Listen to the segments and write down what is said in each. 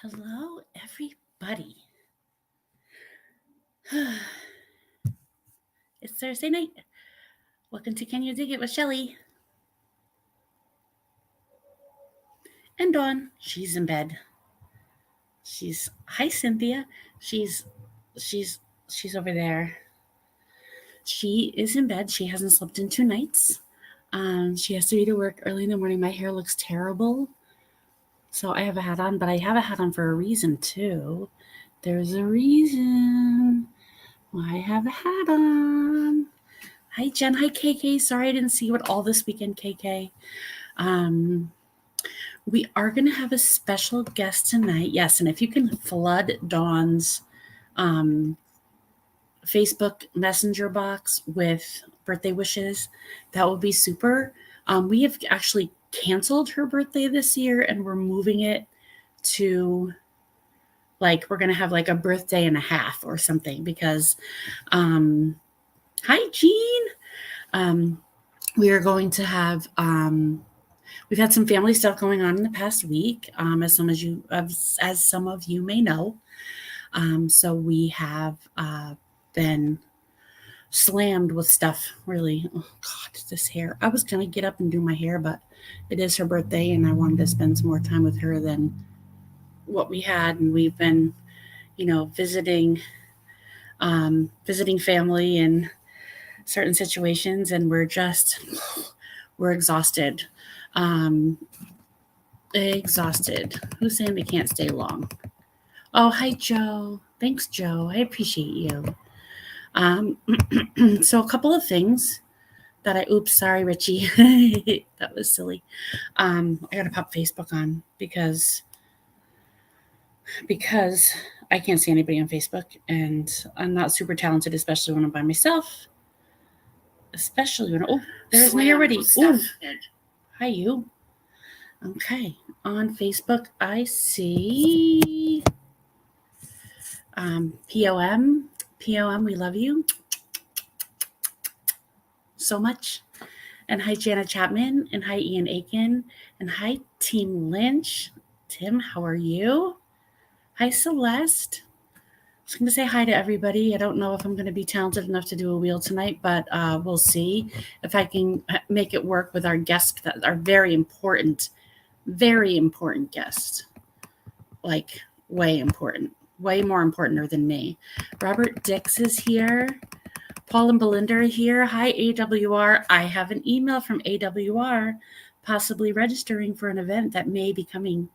Hello, everybody. It's Thursday night. Welcome to Can You Dig It with Shelly. And Dawn, she's in bed. Hi Cynthia. She's over there. She is in bed. She hasn't slept in 2 nights. She has to be to work early in the morning. My hair looks terrible. So I have a hat on, but I have a hat on for a reason too. There's a reason why I have a hat on. Hi, Jen. Hi, KK. Sorry I didn't see you at all this weekend, KK. We are going to have a special guest tonight. Yes, and if you can flood Dawn's Facebook Messenger box with birthday wishes, that would be super. We have actually canceled her birthday this year, and we're moving it to we're going to have a birthday and a half or something because hi, Jean. We are going to have we've had some family stuff going on in the past week, as some of you may know. So we have been slammed with stuff, really. Oh God, this hair. I was gonna get up and do my hair, but it is her birthday and I wanted to spend some more time with her than what we had. And we've been, visiting family in certain situations, and we're exhausted. Exhausted. Who's saying they can't stay long? Oh, hi, Joe. Thanks, Joe. I appreciate you. So a couple of things that sorry, Richie. That was silly. I got to pop Facebook on because I can't see anybody on Facebook, and I'm not super talented, especially when I'm by myself. Especially when, there's me already. Oh, hi, you. Okay, on Facebook, I see POM, we love you so much. And hi, Jana Chapman, and hi, Ian Aiken, and hi, Team Lynch. Tim, how are you? Hi, Celeste. I was going to say hi to everybody. I don't know if I'm going to be talented enough to do a wheel tonight, but we'll see if I can make it work with our guests that are very important guest, way important, way more important than me. Robert Dix is here. Paul and Belinda are here. Hi, AWR. I have an email from AWR possibly registering for an event that may be coming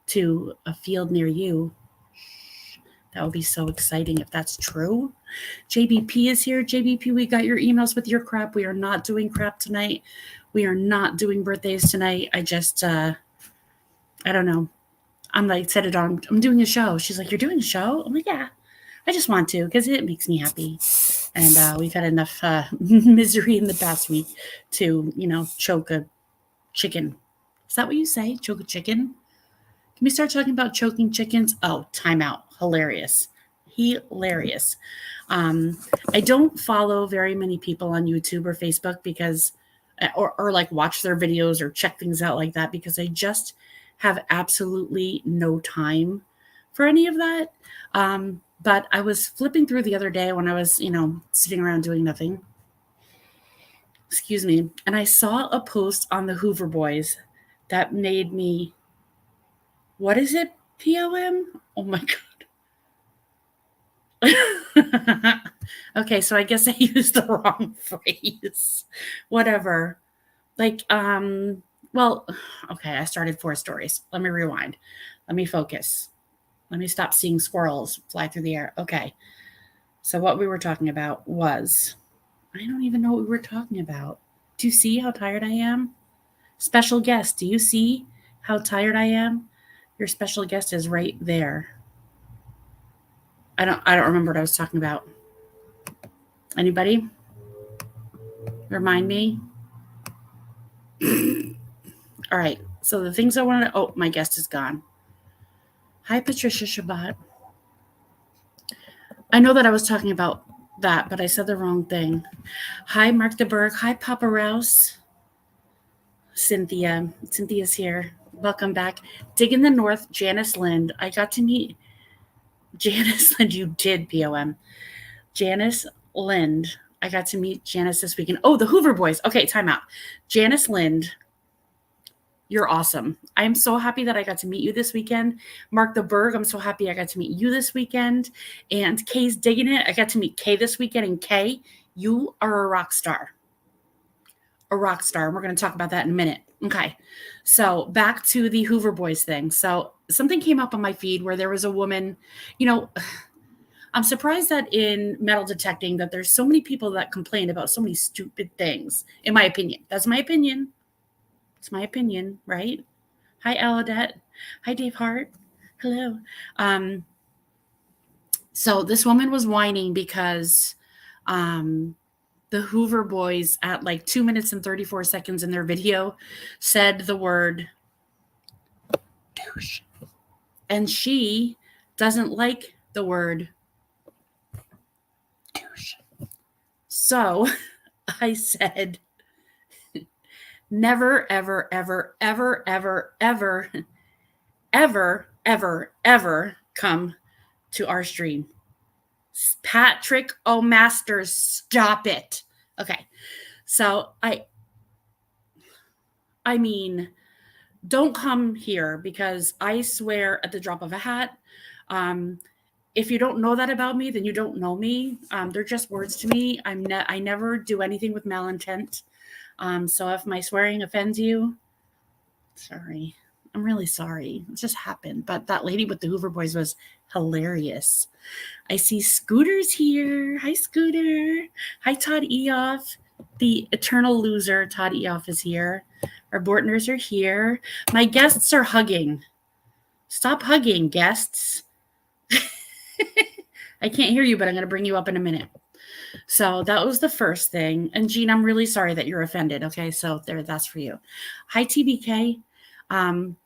to a field near you. That would be so exciting if that's true. JBP is here. JBP, we got your emails with your crap. We are not doing crap tonight. We are not doing birthdays tonight. I just, I don't know. I'm said it on, I'm doing a show. She's like, you're doing a show? I'm like, yeah, I just want to because it makes me happy. And we've had enough misery in the past week to, choke a chicken. Is that what you say? Choke a chicken? Can we start talking about choking chickens? Oh, timeout. Hilarious. I don't follow very many people on YouTube or Facebook because, or watch their videos or check things out like that because I just have absolutely no time for any of that. But I was flipping through the other day when I was, sitting around doing nothing. Excuse me. And I saw a post on the Hoover Boys that made me, what is it? POM? Oh my God. Okay, so I guess I used the wrong phrase. Whatever. Well, okay, I started 4 stories. Let me rewind. Let me focus. Let me stop seeing squirrels fly through the air. Okay. So what we were talking about was, I don't even know what we were talking about. Do you see how tired I am? Special guest, do you see how tired I am? Your special guest is right there. I don't remember what I was talking about. Anybody? Remind me? All right. So the things I wanted to, oh, my guest is gone. Hi, Patricia Shabbat. I know that I was talking about that, but I said the wrong thing. Hi, Mark DeBerg. Hi, Papa Rouse. Cynthia's here. Welcome back. Dig in the North, Janice Lind. I got to meet Janice Lind. You did, POM. Janice Lind. I got to meet Janice this weekend. Oh, the Hoover Boys. Okay, time out. Janice Lind, you're awesome. I'm so happy that I got to meet you this weekend. Mark the Berg, I'm so happy I got to meet you this weekend. And Kay's digging it. I got to meet Kay this weekend. And Kay, you are a rock star. A rock star. And we're going to talk about that in a minute. Okay. So back to the Hoover Boys thing. So something came up on my feed where there was a woman, I'm surprised that in metal detecting that there's so many people that complain about so many stupid things, in my opinion. That's my opinion. It's my opinion, right? Hi, Aladette. Hi, Dave Hart. Hello. So this woman was whining because the Hoover Boys at like 2 minutes and 34 seconds in their video said the word douche. And she doesn't like the word douche. So I said, never, ever, ever, ever, ever, ever, ever, ever, ever come to our stream. Patrick O'Masters, stop it. Okay. So I mean, don't come here because I swear at the drop of a hat. If you don't know that about me, then you don't know me. They're just words to me. I never do anything with malintent. So if my swearing offends you, sorry. I'm really sorry. It just happened. But that lady with the Hoover Boys was hilarious. I see Scooter's here. Hi, Scooter. Hi, Todd Eoff. The eternal loser, Todd Eoff, is here. Our Bortners are here. My guests are hugging. Stop hugging, guests. I can't hear you, but I'm going to bring you up in a minute. So that was the first thing. And Jean, I'm really sorry that you're offended. Okay, so that's for you. Hi, TBK.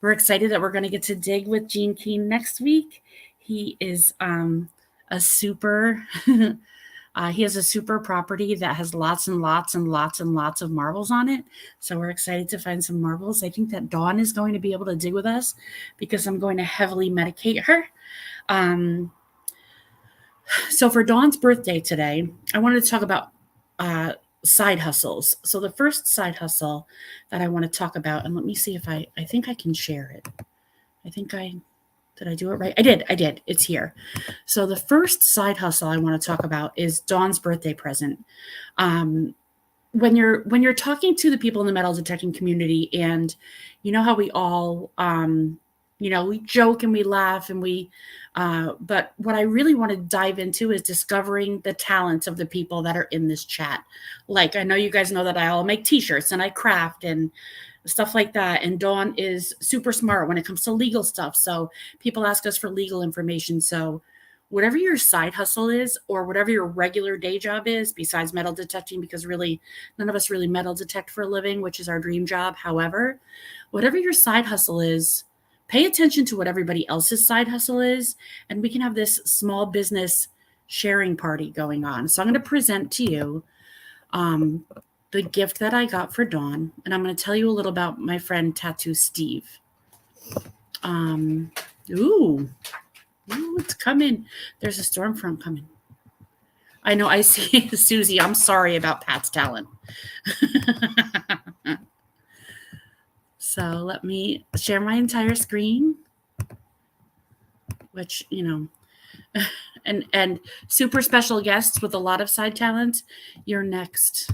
We're excited that we're going to get to dig with Gene Keane next week. He is a super, he has a super property that has lots and lots and lots and lots of marbles on it. So we're excited to find some marbles. I think that Dawn is going to be able to dig with us because I'm going to heavily medicate her. So for Dawn's birthday today, I wanted to talk about side hustles. So the first side hustle that I want to talk about, and let me see if I think I can share it. Did I do it right? I did. It's here. So the first side hustle I want to talk about is Dawn's birthday present. When you're talking to the people in the metal detecting community, and you know how we all, we joke and we laugh and but what I really want to dive into is discovering the talents of the people that are in this chat. Like, I know you guys know that I all make t-shirts and I craft and stuff like that. And Dawn is super smart when it comes to legal stuff. So people ask us for legal information. So whatever your side hustle is, or whatever your regular day job is, besides metal detecting, because really none of us really metal detect for a living, which is our dream job. However, whatever your side hustle is, pay attention to what everybody else's side hustle is, and we can have this small business sharing party going on. So I'm going to present to you the gift that I got for Dawn, and I'm going to tell you a little about my friend Tattoo Steve. Ooh, it's coming. There's a storm front coming. I know, I see Susie. I'm sorry about Pat's talent. So let me share my entire screen, which, and super special guests with a lot of side talent. You're next.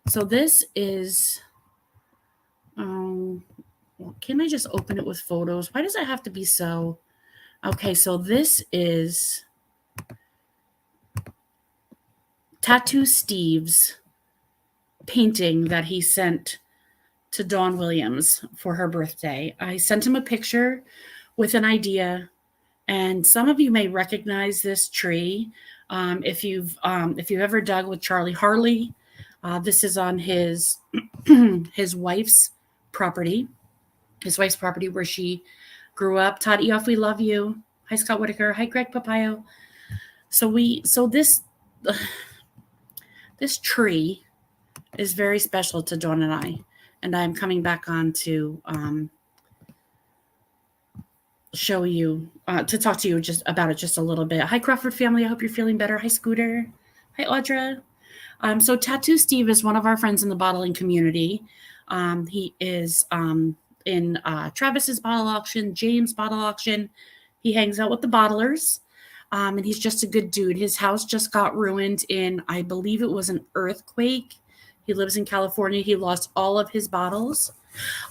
So this is, can I just open it with photos? Why does it have to be so? Okay, so this is Tattoo Steve's painting that he sent to Dawn Williams for her birthday. I sent him a picture with an idea, and some of you may recognize this tree. If you've ever dug with Charlie Harley, this is on his his wife's property. His wife's property where she grew up. Todd Eoff, we love you. Hi, Scott Whitaker. Hi, Greg Papayo. So this tree is very special to Dawn and I. And I'm coming back on to show you, to talk to you just about it just a little bit. Hi, Crawford family. I hope you're feeling better. Hi, Scooter. Hi, Audra. So Tattoo Steve is one of our friends in the bottling community. He is in Travis's bottle auction, James bottle auction. He hangs out with the bottlers, and he's just a good dude. His house just got ruined in, I believe it was an earthquake. He lives in California. He lost all of his bottles.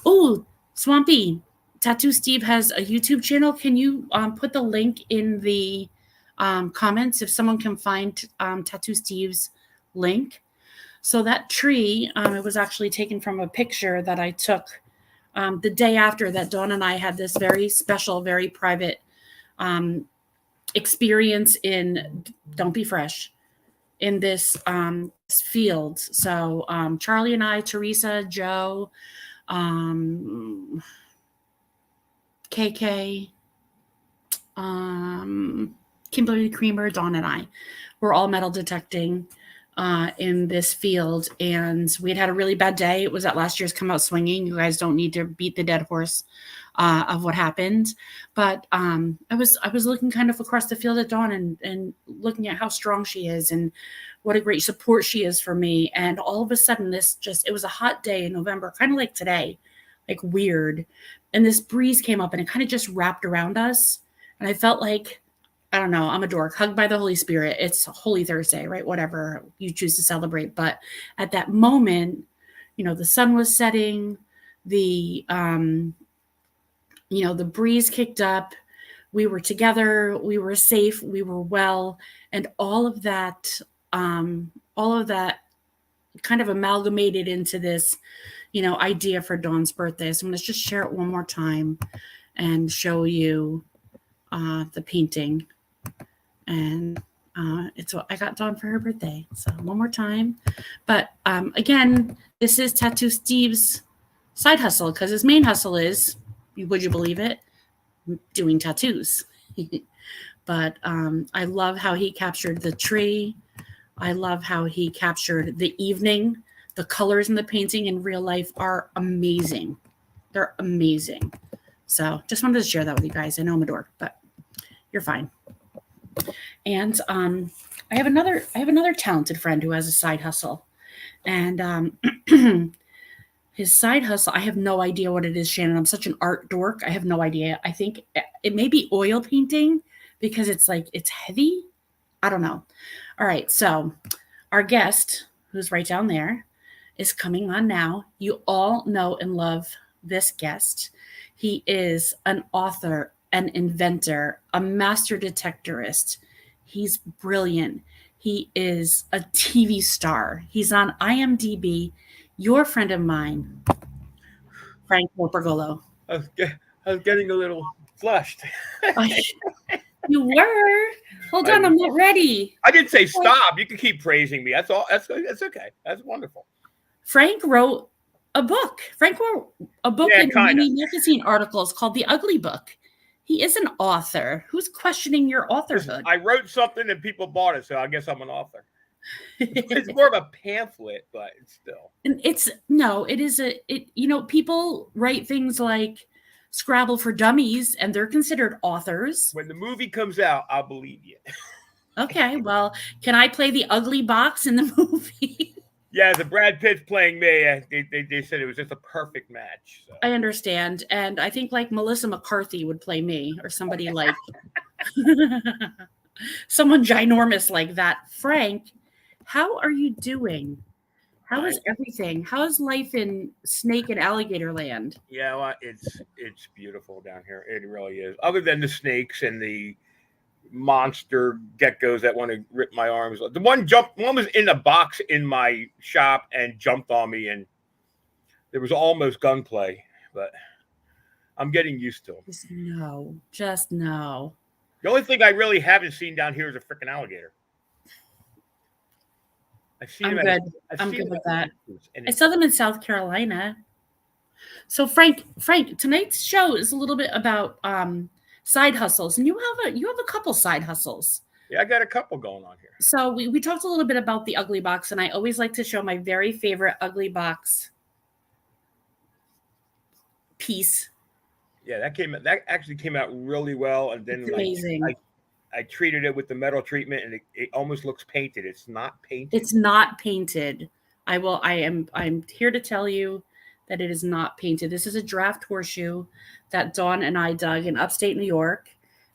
Oh, Swampy, Tattoo Steve has a YouTube channel. Can you put the link in the comments if someone can find Tattoo Steve's link? So that tree, it was actually taken from a picture that I took the day after that Dawn and I had this very special, very private experience in Don't Be Fresh in this field. So Charlie and I, Teresa, Joe, KK, Kimberly Creamer, Dawn and I were all metal detecting in this field, and we had a really bad day. It was at last year's Come Out Swinging. You guys don't need to beat the dead horse of what happened, but I was looking kind of across the field at Dawn and looking at how strong she is and what a great support she is for me. And all of a sudden, it was a hot day in November, kind of like today, like weird, and this breeze came up and it kind of just wrapped around us, and I felt like, I don't know, I'm a dork, hugged by the Holy Spirit. It's Holy Thursday, right? Whatever you choose to celebrate. But at that moment, the sun was setting, the the breeze kicked up, we were together, we were safe, we were well, and all of that kind of amalgamated into this, idea for Dawn's birthday. So I'm going to just share it one more time and show you the painting. And it's what I got Dawn for her birthday. So one more time. But again, this is Tattoo Steve's side hustle, because his main hustle is, would you believe it, doing tattoos. But I love how he captured the tree. I love how he captured the evening. The colors in the painting in real life are amazing. They're amazing. So just wanted to share that with you guys. I know I'm a dork, but you're fine. And I have another talented friend who has a side hustle, and his side hustle, I have no idea what it is, Shannon. I'm such an art dork. I have no idea. I think it may be oil painting because it's heavy. I don't know. All right, so our guest, who's right down there, is coming on now. You all know and love this guest. He is an author, an inventor, a master detectorist. He's brilliant. He is a TV star. He's on IMDb. Your friend of mine, Frank Morpurgolo. I was getting a little flushed. You were? Hold on, I'm not ready. I didn't say stop. You can keep praising me. That's all. That's okay. That's wonderful. Frank wrote a book. Frank wrote a book in many magazine articles called The Ugly Book. He is an author. Who's questioning your authorhood? I wrote something and people bought it, so I guess I'm an author. It's more of a pamphlet, but it's still. And people write things like Scrabble for Dummies, and they're considered authors. When the movie comes out, I'll believe you. Okay, well, can I play the ugly box in the movie? Yeah, the Brad Pitt's playing me. They said it was just a perfect match. So. I understand. And I think Melissa McCarthy would play me, or somebody like someone ginormous like that. Frank, how are you doing? How is everything? How is life in snake and alligator land? Yeah, well, it's beautiful down here. It really is. Other than the snakes and the monster geckos that want to rip my arms. The one was in a box in my shop and jumped on me, and there was almost gunplay, but I'm getting used to them. Just no. The only thing I really haven't seen down here is a freaking alligator. I'm good with that. I saw them in South Carolina. So Frank, tonight's show is a little bit about side hustles, and you have a couple side hustles. Yeah, I got a couple going on here. So we talked a little bit about the Ugly Box, and I always like to show my very favorite Ugly Box piece. Yeah, that actually came out really well, and It's then amazing. I treated it with the metal treatment, and it almost looks painted. It's not painted. It's not painted. I'm here to tell you that it is not painted. This is a draft horseshoe that Dawn and I dug in upstate New York,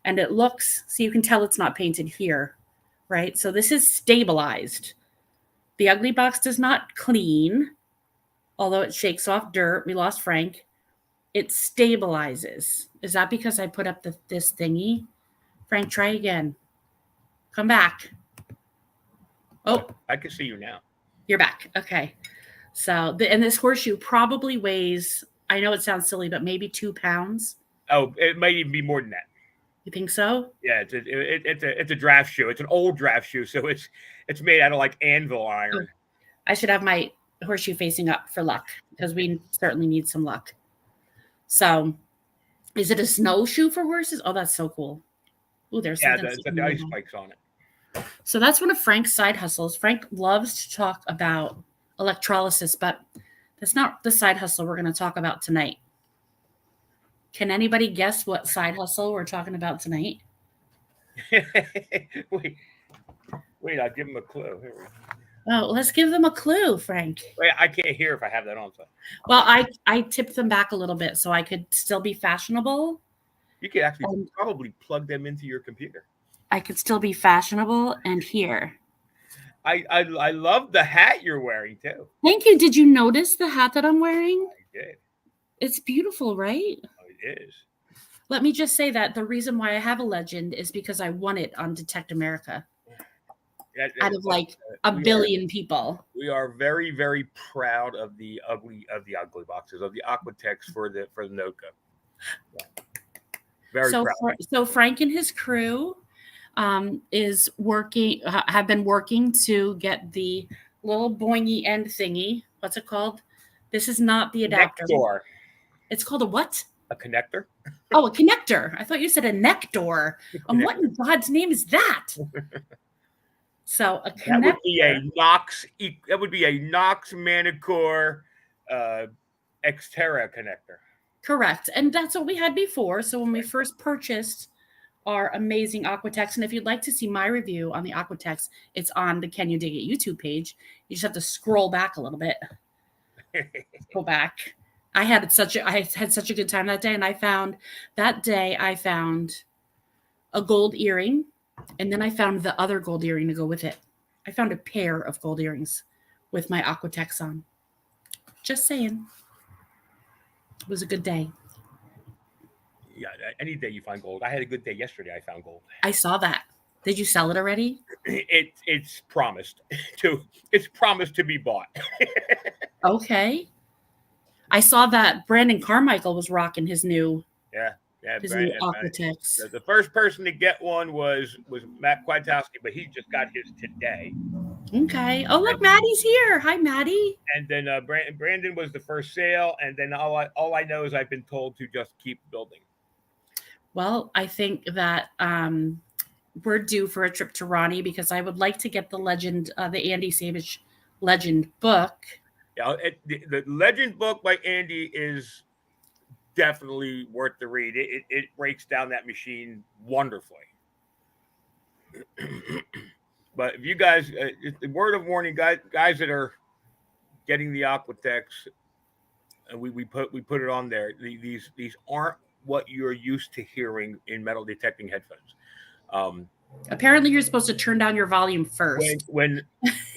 and it looks, so you can tell it's not painted here, right? So this is stabilized. The ugly box does not clean, although it shakes off dirt. We lost Frank. It stabilizes. Is that because I put up this thingy? Frank, try again. Come back. Oh, I can see you now. you're back. Okay. So, and this horseshoe probably weighs, I know it sounds silly, but maybe 2 pounds. Oh, it might even be more than that. You think so? Yeah, it's a draft shoe. It's an old draft shoe, so it's made out of like anvil iron. I should have my horseshoe facing up for luck because we certainly need some luck. So, is it a snowshoe for horses? Oh, that's so cool. Oh, there's Yeah, something. it's got the ice spikes on it. So that's one of Frank's side hustles. Frank loves to talk about electrolysis, but that's not the side hustle we're going to talk about tonight. Can anybody guess what side hustle we're talking about tonight? wait, I'll give him a clue. Here we go. Oh, let's give them a clue, Frank. Wait, I can't hear if I have that on. So. Well, I tipped them back a little bit so I could still be fashionable. You could actually probably plug them into your computer. I could still be fashionable and hear. I love the hat you're wearing too. Thank you. Did you notice the hat that I'm wearing? I did. It's beautiful, right? Oh, it is. Let me just say that the reason why I have a legend is because I won it on Detect America. Out of like a billion people. We are very, very proud of the ugly boxes, of the Aquatex for the Noka. Yeah. Very proud. So Frank and his crew have been working to get the little boingy end thingy. What's it called? This is not the adapter. Connector. It's called a what? A connector. Oh, a connector. I thought you said a neck door. What in God's name is that? So a connector. That would be a Knox Manicore Xterra connector. Correct. And that's what we had before. So when we first purchased our amazing Aquatex, and if you'd like to see my review on the Aquatex, it's on the Can You Dig It YouTube page. You just have to scroll back a little bit. Go back. I had such a good time that day, and I found a gold earring, and then I found the other gold earring to go with it. I found a pair of gold earrings with my Aquatex on. Just saying. It was a good day. Yeah, any day you find gold. I had a good day yesterday. I found gold. I saw that. Did you sell it already? It's promised to be bought. Okay. I saw that Brandon Carmichael was rocking his new new Aquatex. The first person to get one was Matt Kwiatkowski, but he just got his today. Okay. Oh, look, Maddie's here. Hi, Maddie. And then Brandon was the first sale, and then all I know is I've been told to just keep building. Well, I think that we're due for a trip to Ronnie because I would like to get the legend, the Andy Savage legend book. Yeah, the legend book by Andy is definitely worth the read. It breaks down that machine wonderfully. But if you guys, the word of warning, guys that are getting the Aquatex, we put it on there. These aren't what you're used to hearing in metal detecting headphones. Apparently, you're supposed to turn down your volume first. When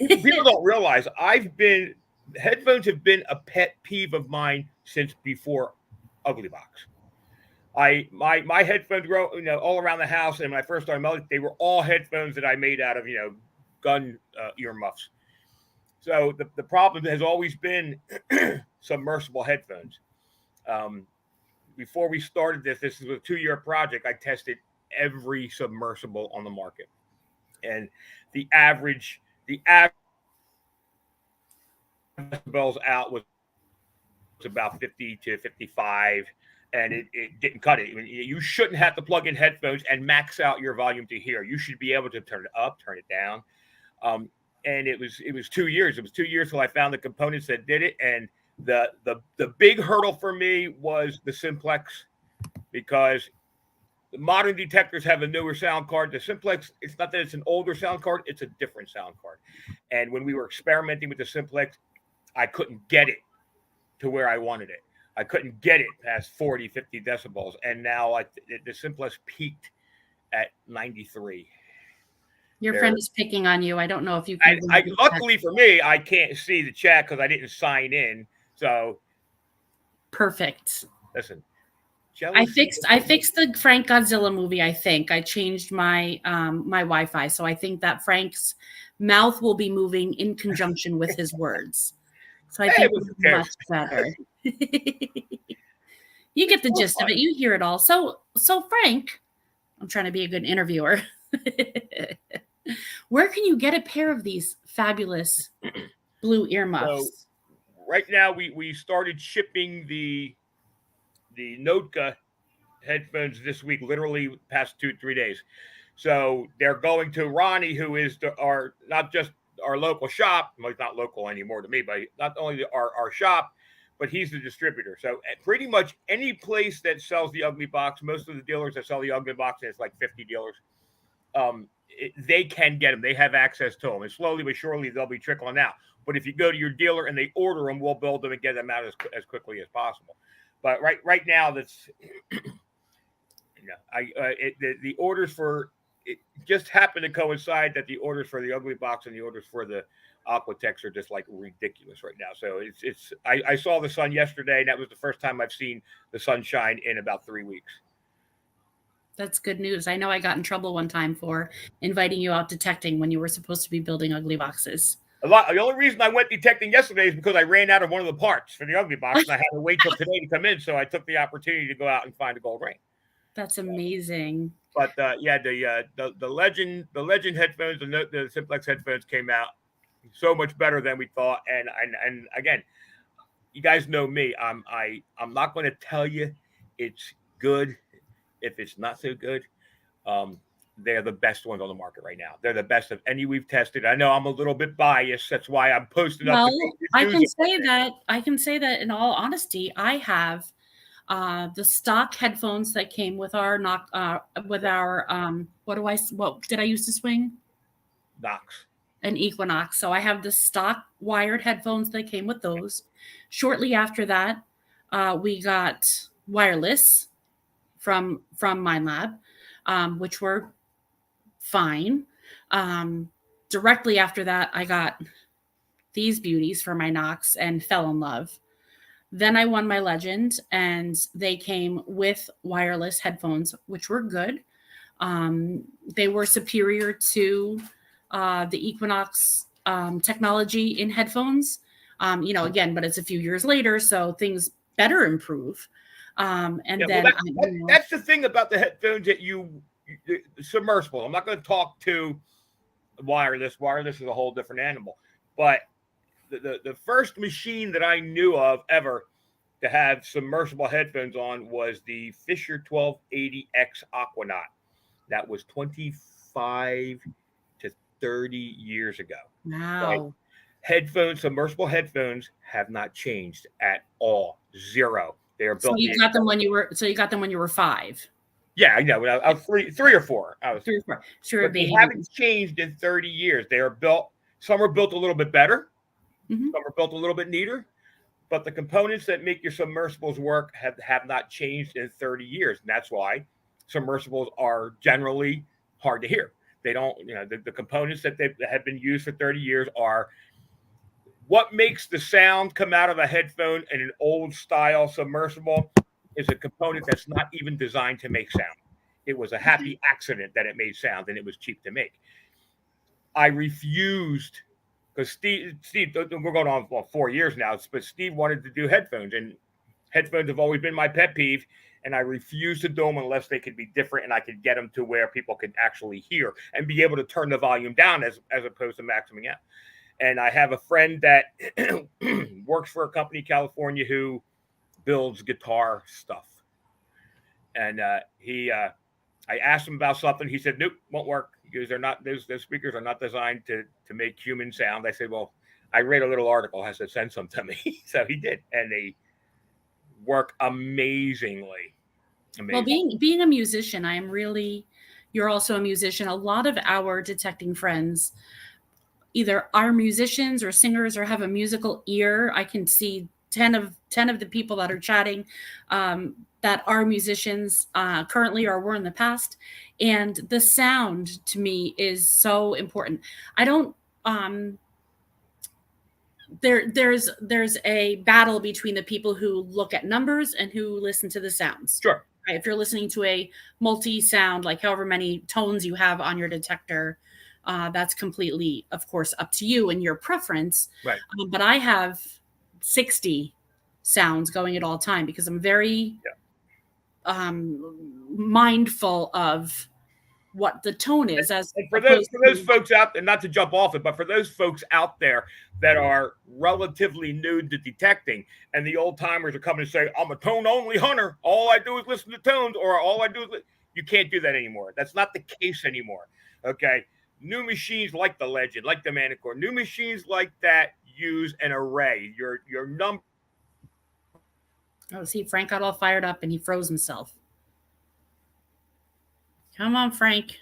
people don't realize, headphones have been a pet peeve of mine since before Ugly Box. My headphones grow, all around the house, and when I first started melting, they were all headphones that I made out of, gun earmuffs. So the problem has always been submersible headphones. Before we started this is a 2-year project. I tested every submersible on the market, and the average bells out was about 50 to 55, and it didn't cut it. I mean, you shouldn't have to plug in headphones and max out your volume to hear. You should be able to turn it up, turn it down. And it was 2 years. It was 2 years till I found the components that did it. And the big hurdle for me was the simplex. because the modern detectors have a newer sound card. The Simplex, it's not that it's an older sound card, it's a different sound card. And when we were experimenting with the Simplex, I couldn't get it to where I wanted it. I couldn't get it past 40, 50 decibels. And now the Simplex peaked at 93. Your There, friend is picking on you. I don't know if you can. luckily for me, I can't see the chat because I didn't sign in. So Perfect. listen, I jealousy. fixed the Frank Godzilla movie. I think I changed my my Wi-Fi, so I think that Frank's mouth will be moving in conjunction with his words. So I Hey, think who it's cares? much better. You get the gist of it. You hear it all. So Frank, I'm trying to be a good interviewer. Where can you get a pair of these fabulous blue earmuffs? So right now we started shipping the Notka headphones this week, literally past 2-3 days. So they're going to Ronnie, who is our not just our local shop. Well, he's not local anymore to me, but not only our shop, but he's the distributor. So pretty much any place that sells the Ugly Box, most of the dealers that sell the Ugly Box, and it's like 50 dealers, they can get them. They have access to them, and slowly but surely they'll be trickling out. But if you go to your dealer and they order them, we'll build them and get them out as quickly as possible. But right now, that's the orders for it just happened to coincide that the orders for the Ugly Box and the orders for the Aquatex are just like ridiculous right now. So I saw the sun yesterday, and that was the first time I've seen the sunshine in about 3 weeks. That's good news. I know I got in trouble one time for inviting you out detecting when you were supposed to be building Ugly Boxes. The only reason I went detecting yesterday is because I ran out of one of the parts for the Ugly Box, and I had to wait till today to come in. So I took the opportunity to go out and find a gold ring. That's amazing. But yeah, the legend headphones, the Simplex headphones came out so much better than we thought. And again, you guys know me. I'm not going to tell you it's good if it's not so good. They're the best ones on the market right now. They're the best of any we've tested. I know I'm a little bit biased. That's why I'm posting up. Well, I can say that. I can say that in all honesty, I have the stock headphones that came with our what did I use to swing? Knox. An Equinox. So I have the stock wired headphones that came with those. Shortly after that, we got wireless from MindLab, which were fine. Directly after that, I got these beauties for my Knox and fell in love. Then I won my Legend, and they came with wireless headphones, which were good. They were superior to the Equinox technology in headphones. Again, but it's a few years later, so things better improve. That's the thing about the headphones that submersible. I'm not going to talk to wireless. Wireless is a whole different animal. But the first machine that I knew of ever to have submersible headphones on was the Fisher 1280X Aquanaut. That was 25 to 30 years ago. Wow. Right? Submersible headphones have not changed at all. Zero. They are built. So you got them when you were 5. Yeah, I know. I was three or four. I was 3 or 4. Sure, but they haven't changed in 30 years. They are built. Some are built a little bit better. Mm-hmm. Some are built a little bit neater. But the components that make your submersibles work have not changed in 30 years. And that's why submersibles are generally hard to hear. They don't, the components that have been used for 30 years are what makes the sound come out of a headphone in an old style submersible is a component that's not even designed to make sound. It was a happy accident that it made sound, and it was cheap to make. I refused because Steve, we're going on 4 years now, but Steve wanted to do headphones, and headphones have always been my pet peeve, and I refused to do them unless they could be different and I could get them to where people could actually hear and be able to turn the volume down as opposed to maximum out. And I have a friend that works for a company in California who builds guitar stuff. And I asked him about something. He said, "Nope, won't work because those speakers are not designed to make human sound." I said, "Well, I read a little article. I said, send some to me." So he did, and they work amazingly. Well, Amazing. being a musician, you're also a musician. A lot of our detecting friends either are musicians or singers or have a musical ear. I can see 10 of the people that are chatting that are musicians currently or were in the past. And the sound to me is so important. I don't there's a battle between the people who look at numbers and who listen to the sounds. Sure. Right? If you're listening to a multi-sound, like however many tones you have on your detector, that's completely, of course, up to you and your preference. Right. But I have 60 sounds going at all time because I'm very mindful of what the tone is, as And opposed for those to. folks out, and not to jump off it, but for those folks out there that are relatively new to detecting, and the old timers are coming and say, "I'm a tone only hunter. All I do is listen to tones," or "All I do is," you can't do that anymore. That's not the case anymore. Okay, new machines like the Legend, like the Manicore, new machines like that use an array. Your number. Oh, see, Frank got all fired up and he froze himself. Come on, Frank.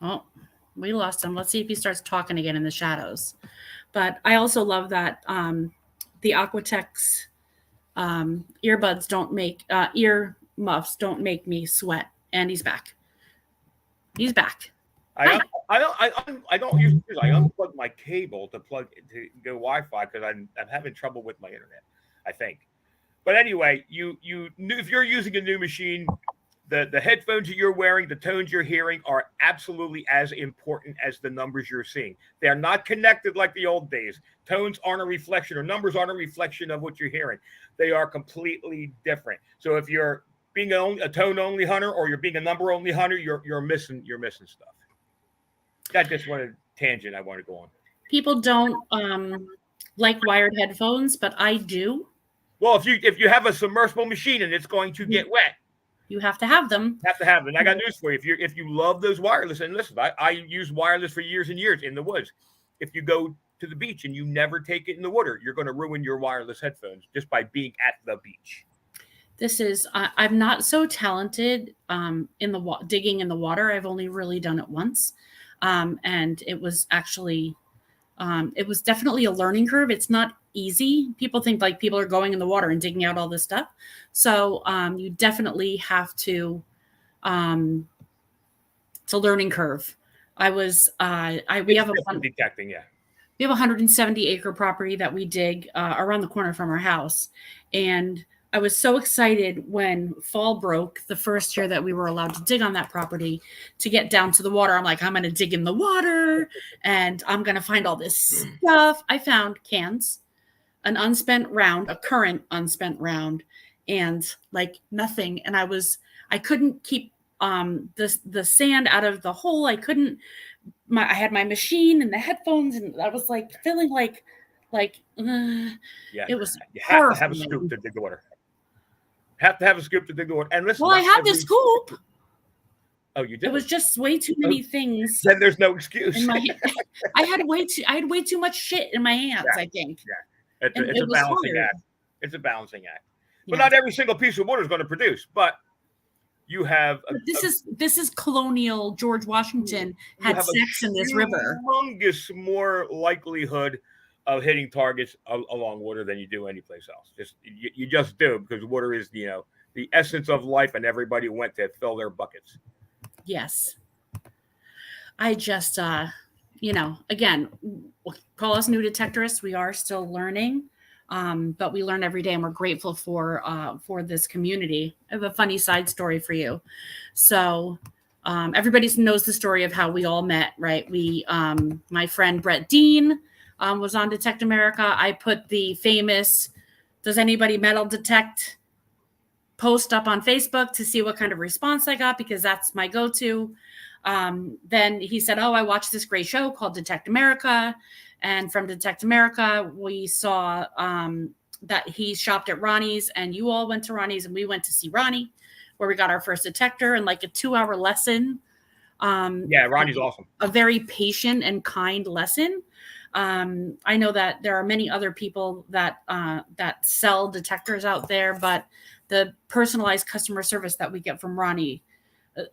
Oh, we lost him. Let's see if he starts talking again in the shadows. But I also love that the Aquatex earbuds don't make ear muffs don't make me sweat. And he's back. He's back. Hi. I don't use. I unplug my cable to go Wi-Fi because I'm having trouble with my internet. I think. But anyway, if you're using a new machine, the headphones that you're wearing, the tones you're hearing are absolutely as important as the numbers you're seeing. They are not connected like the old days. Tones aren't a reflection, or numbers aren't a reflection of what you're hearing. They are completely different. So if you're being a tone only hunter or you're being a number only hunter, you're missing stuff. That just wanted tangent I want to go on. People don't like wired headphones, but I do. Well, if you have a submersible machine and it's going to get wet, You have to have them. have to have it. And I got news for you. If you love those wireless, and listen, I used wireless for years and years in the woods. If you go to the beach and you never take it in the water, you're going to ruin your wireless headphones just by being at the beach. This is I'm not so talented in the digging in the water. I've only really done it once, and it was actually it was definitely a learning curve. It's not easy. People think like people are going in the water and digging out all this stuff. So you definitely have to. It's a learning curve. I was we have a detecting, yeah. We have a 170-acre property that we dig around the corner from our house, and I was so excited when fall broke the first year that we were allowed to dig on that property to get down to the water. I'm like, I'm going to dig in the water and I'm going to find all this stuff. I found cans, an unspent round, a current unspent round, and like nothing. And I couldn't keep the sand out of the hole. I couldn't. I had my machine and the headphones, and I was like feeling like yeah. It was you have to have a scoop to dig the water. Have to have a scoop to dig the water. And listen, well, I had the scoop. Oh, you did. It was just way too many things. Then there's no excuse. In my, I had way too much shit in my hands. Yeah. I think. Yeah, it's a balancing act. It's a balancing act. But not every single piece of water is going to produce. But you have. This is colonial George Washington had sex in this river. Humongous more likelihood of hitting targets along water than you do anyplace else. You just do, because water is the essence of life, and everybody went to fill their buckets. Yes. I just again, call us new detectorists. We are still learning, but we learn every day, and we're grateful for this community. I have a funny side story for you. So everybody knows the story of how we all met, right? We my friend Brett Dean was on Detect America. I put the famous "Does anybody metal detect?" post up on Facebook to see what kind of response I got, because that's my go-to. Then he said, "Oh, I watched this great show called Detect America." And from Detect America, we saw that he shopped at Ronnie's, and you all went to Ronnie's, and we went to see Ronnie, where we got our first detector and like a 2-hour lesson. Yeah, Ronnie's awesome. A very patient and kind lesson. I know that there are many other people that sell detectors out there, but the personalized customer service that we get from Ronnie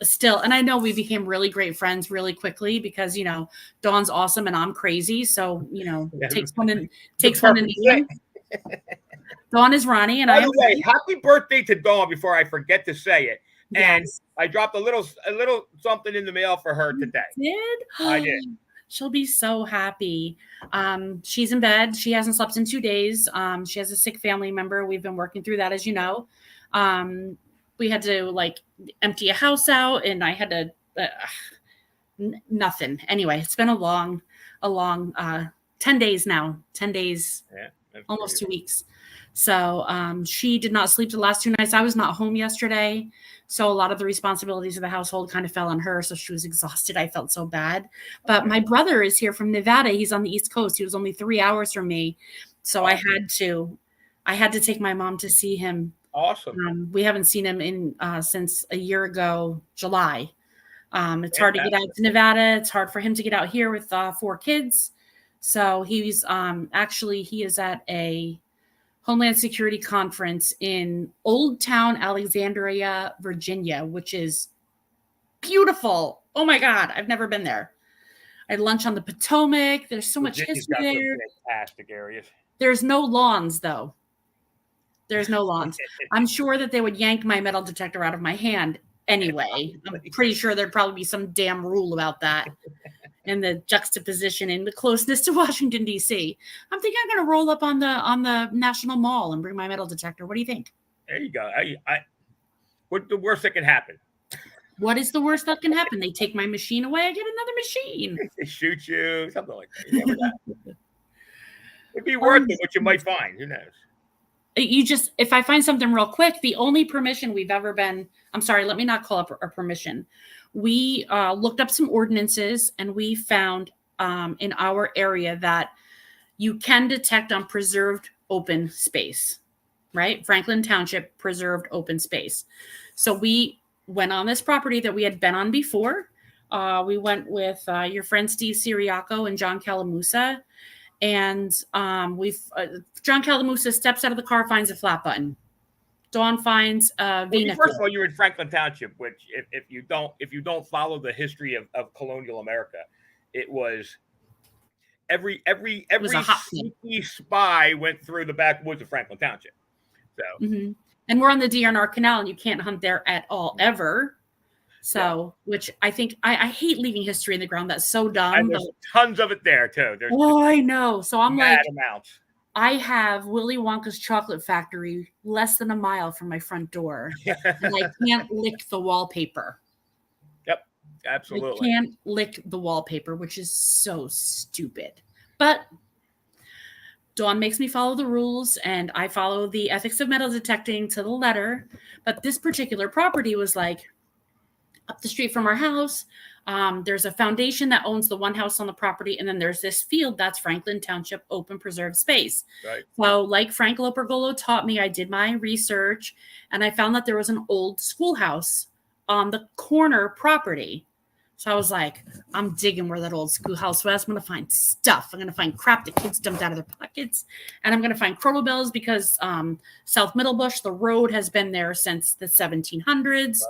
still, and I know we became really great friends really quickly because Dawn's awesome and I'm crazy, so takes one to The perfect know him. Dawn is Ronnie, and by I the am. way, happy birthday to Dawn before I forget to say it. And Yes. I dropped a little something in the mail for her today. Did? I did. She'll be so happy. She's in bed. She hasn't slept in 2 days. She has a sick family member. We've been working through that, as you know. We had to empty a house out, and I had to nothing. Anyway, it's been a long 10 days now. 10 days. Yeah, almost 2 weeks. So she did not sleep the last 2 nights. I was not home yesterday. So a lot of the responsibilities of the household kind of fell on her. So she was exhausted. I felt so bad. But my brother is here from Nevada. He's on the East Coast. He was only 3 hours from me. So awesome. I had to take my mom to see him. Awesome. We haven't seen him in since a year ago, July. It's hard to get out to Nevada. It's hard for him to get out here with 4 kids. So he's he is at a Homeland Security conference in Old Town Alexandria, Virginia, which is beautiful. Oh my God, I've never been there. I had lunch on the Potomac. There's so much history there. Fantastic areas. There's no lawns, though. There's no lawns. I'm sure that they would yank my metal detector out of my hand anyway. I'm pretty sure there'd probably be some damn rule about that. And the juxtaposition and the closeness to Washington, D.C. I'm thinking I'm going to roll up on the National Mall and bring my metal detector. What do you think? There you go. What's the worst that can happen? What is the worst that can happen? They take my machine away. I get another machine. They shoot you, something like that. You never know. It'd be worth it, what you might find. Who knows? If I find something real quick, the only permission we've ever been, I'm sorry, let me not call up a permission. We looked up some ordinances and we found in our area that you can detect on preserved open space, right? Franklin Township preserved open space. So we went on this property that we had been on before. We went with your friend Steve Siriaco and John Calamusa. And John Calamusa steps out of the car, finds a flat button. Dawn finds first of all, you're in Franklin Township, which if you don't follow the history of colonial America, it was every sneaky spy went through the backwoods of Franklin Township. So and we're on the DNR Canal, and you can't hunt there at all ever. So, which I think I hate leaving history in the ground. That's so dumb. And there's tons of it there too. I know. So I'm mad amounts. I have Willy Wonka's chocolate factory less than a mile from my front door, and I can't lick the wallpaper. Yep, absolutely. I can't lick the wallpaper, which is so stupid. But Dawn makes me follow the rules, and I follow the ethics of metal detecting to the letter. But this particular property was up the street from our house. There's a foundation that owns the one house on the property, and then there's this field that's Franklin Township open preserved space. Right. So like Frank Lopergolo taught me, I did my research, and I found that there was an old schoolhouse on the corner property. So I was like, I'm digging where that old schoolhouse was. I'm going to find stuff. I'm going to find crap that kids dumped out of their pockets. And I'm going to find crotal bells because South Middlebush, the road has been there since the 1700s.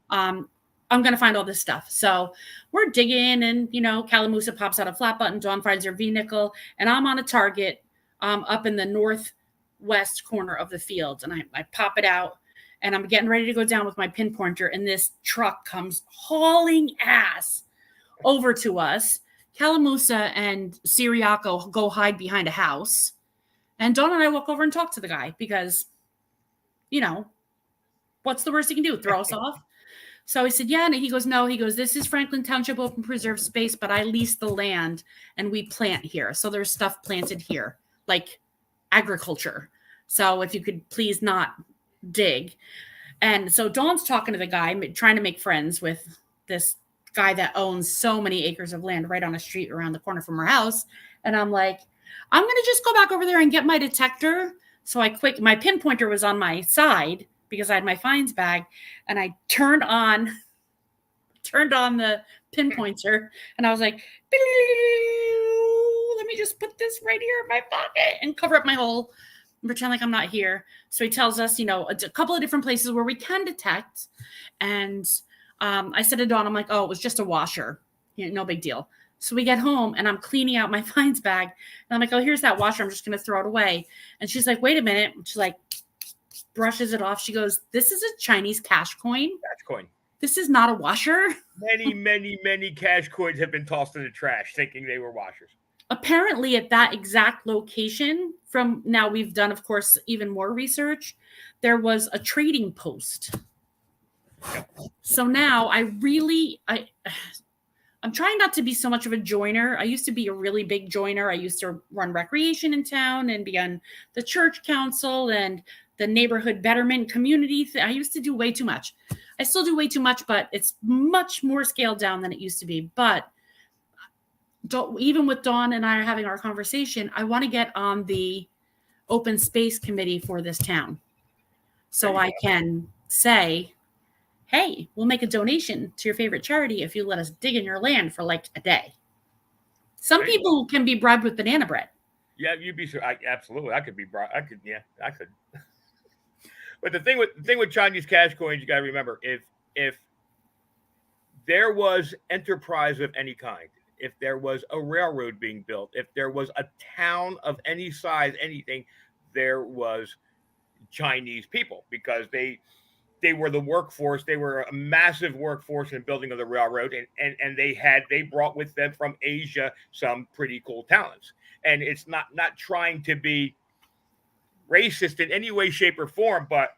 Right. I'm going to find all this stuff. So we're digging, and, Calamusa pops out a flat button. Dawn finds her V-nickel, and I'm on a target up in the northwest corner of the field. And I pop it out, and I'm getting ready to go down with my pinpointer, and this truck comes hauling ass over to us. Calamusa and Siriaco go hide behind a house. And Dawn and I walk over and talk to the guy because, what's the worst he can do? Throw us off? So I said, yeah. And he goes, no. He goes, this is Franklin Township open preserve space, but I lease the land and we plant here. So there's stuff planted here, like agriculture. So if you could please not dig. And so Dawn's talking to the guy, trying to make friends with this guy that owns so many acres of land right on a street around the corner from our house. And I'm like, I'm going to just go back over there and get my detector. So my pinpointer was on my side because I had my finds bag, and I turned on the pinpointer, and I was like, let me just put this right here in my pocket and cover up my hole and pretend like I'm not here. So he tells us, a couple of different places where we can detect. And I said to Dawn, I'm like, oh, it was just a washer. No big deal. So we get home and I'm cleaning out my finds bag. And I'm like, oh, here's that washer. I'm just going to throw it away. And she's like, wait a minute. She's like, brushes it off. She goes, this is a Chinese cash coin. Cash coin. This is not a washer. Many cash coins have been tossed in the trash thinking they were washers. Apparently at that exact location, from now we've done, of course, even more research, there was a trading post. So now I'm trying not to be so much of a joiner. I used to be a really big joiner. I used to run recreation in town and be on the church council and the neighborhood betterment community. I used to do way too much. I still do way too much, but it's much more scaled down than it used to be. But even with Dawn and I are having our conversation, I want to get on the open space committee for this town. So I can say, hey, we'll make a donation to your favorite charity if you let us dig in your land for like a day. Some people can be bribed with banana bread. Yeah, you'd be sure. Absolutely, I could be bribed. I could. But the thing with Chinese cash coins, you got to remember, if there was enterprise of any kind, if there was a railroad being built, if there was a town of any size, anything, there was Chinese people, because they were the workforce. They were a massive workforce in building of the railroad, and they brought with them from Asia some pretty cool talents. And it's not trying to be racist in any way, shape, or form, but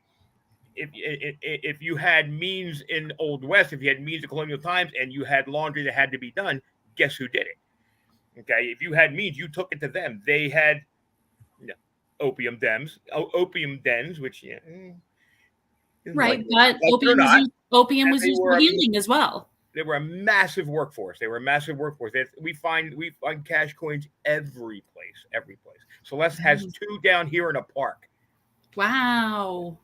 if you had means in Old West, if you had means in colonial times, and you had laundry that had to be done, guess who did it? Okay, if you had means, you took it to them. They had opium dens, which right, but opium was used for healing as well. They were a massive workforce. We find cash coins every place. Celeste has 2 down here in a park. Wow.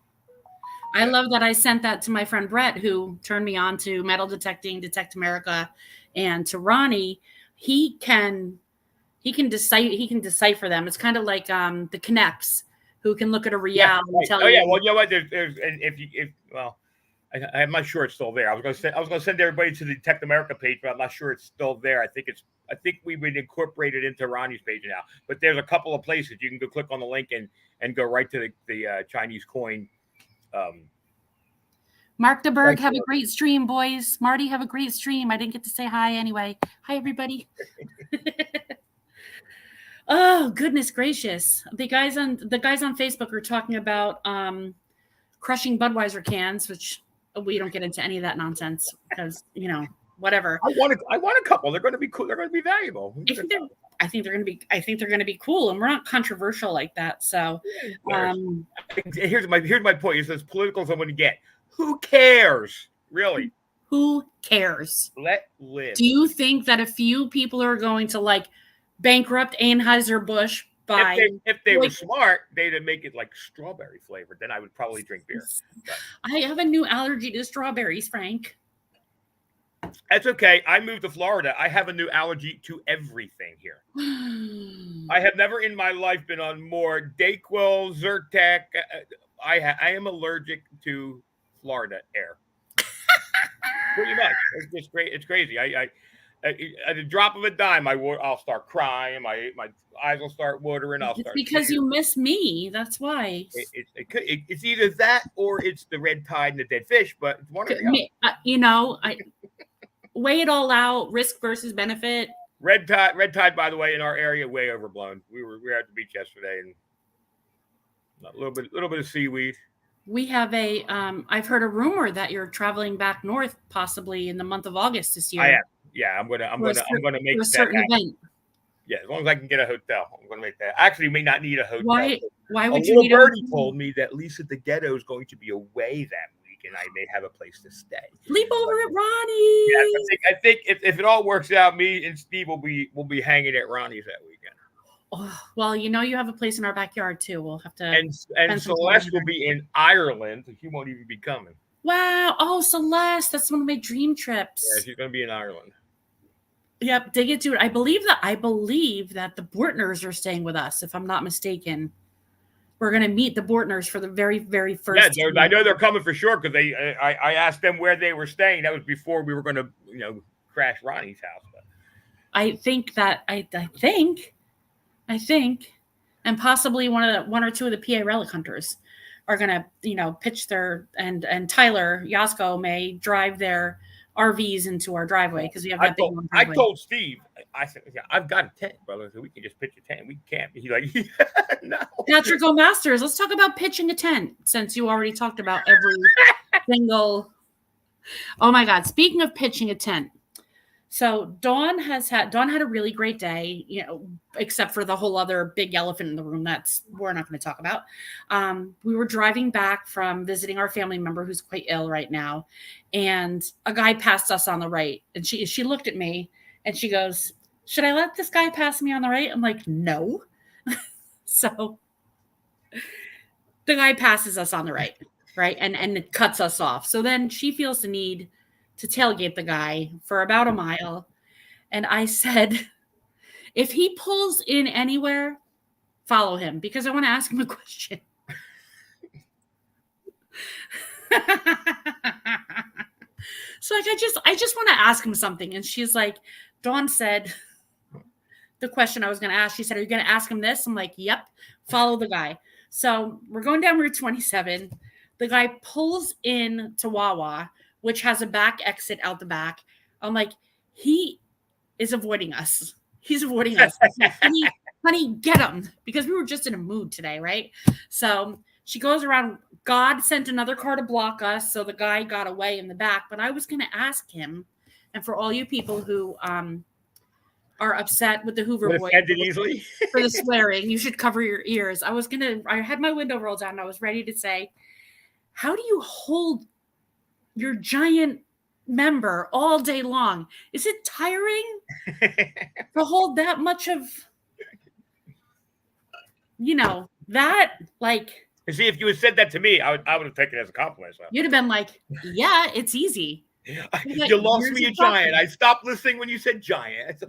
I love that. I sent that to my friend Brett, who turned me on to metal detecting, Detect America, and to Ronnie. He can decipher them. It's kind of like the Kneps, who can look at a real and tell you. Oh yeah, well, you know what? There's I'm not sure it's still there. I was going to send everybody to the Detect America page, but I'm not sure it's still there. I think we've been incorporated into Ronnie's page now. But there's a couple of places you can go click on the link and go right to the Chinese coin. Mark DeBerg, have a great stream, boys. Marty, have a great stream. I didn't get to say hi anyway. Hi, everybody. Oh, goodness gracious. The guys on Facebook are talking about crushing Budweiser cans, which we don't get into any of that nonsense because, whatever. I want a couple. They're going to be cool. They're going to be valuable. I think they're going to be cool, and we're not controversial like that. So, here's my point. It's as political as I'm going to get. Who cares? Really? Who cares? Let live. Do you think that a few people are going to bankrupt Anheuser-Busch by? If they were smart, they'd make it like strawberry flavored. Then I would probably drink beer. But I have a new allergy to strawberries, Frank. That's okay. I moved to Florida. I have a new allergy to everything here. I have never in my life been on more Dayquil, Zyrtec. I am allergic to Florida air. Pretty much. It's just great. It's crazy. I at the drop of a dime, I'll start crying. My eyes will start watering. It's because you miss me. That's why. It's either that or it's the red tide and the dead fish. But it's one or the other. I weigh it all out. Risk versus benefit. Red tide. By the way, in our area, way overblown. We were at the beach yesterday, and a little bit of seaweed. We have I've heard a rumor that you're traveling back north, possibly in the month of August this year. I am. Yeah, I'm gonna make a certain event. Yeah, as long as I can get a hotel, I'm gonna make that. Actually, may not need a hotel. Why would you need Birdie told me that Lisa the Ghetto is going to be away that week, and I may have a place to stay. Sleep over at Ronnie's. Yeah, I think if it all works out, me and Steve will be hanging at Ronnie's that weekend. Oh, well, you have a place in our backyard too. We'll have to. And Celeste will be in Ireland. He won't even be coming. Wow! Oh, Celeste, that's one of my dream trips. Yeah, she's going to be in Ireland. Yep, dig it, dude. I believe that the Bortners are staying with us, if I'm not mistaken. We're gonna meet the Bortners for the very, very Yeah, first I time. know they're coming for sure because I asked them where they were staying. That was before we were going to crash Ronnie's house. But I think that I think, and possibly one or two of the PA Relic Hunters are gonna, pitch their and Tyler Yasko may drive their RVs into our driveway because we have that big long I driveway. told Steve, I said, yeah, I've got a tent, brother, so we can just pitch a tent. We can't. He's like, yeah, no. Patrick O'Masters, let's talk about pitching a tent since you already talked about every single. Oh my God! Speaking of pitching a tent, so Dawn had a really great day, except for the whole other big elephant in the room that's we're not going to talk about. We were driving back from visiting our family member who's quite ill right now, and a guy passed us on the right, and she looked at me and she goes, "Should I let this guy pass me on the right?" I'm like, "No." So the guy passes us on the right, and it cuts us off. So then she feels the need to tailgate the guy for about a mile. And I said, if he pulls in anywhere, follow him because I want to ask him a question. So like I just want to ask him something. And she's like, Dawn said the question I was going to ask. She said, "Are you going to ask him this?" I'm like, "Yep, follow the guy." So we're going down Route 27. The guy pulls in to Wawa, which has a back exit out the back. I'm like, he is avoiding us. He's avoiding us. Like, honey, get him. Because we were just in a mood today, right? So she goes around. God sent another car to block us. So the guy got away in the back. But I was going to ask him, and for all you people who are upset with the Hoover boy easily for the swearing, you should cover your ears. I had my window rolled down and I was ready to say, how do you hold your giant member all day long? Is it tiring to hold that much of, that? Like, see, if you had said that to me, I would have taken it as a compliment. So. You'd have been like, yeah, it's easy. You lost me a giant. I stopped listening when you said giant.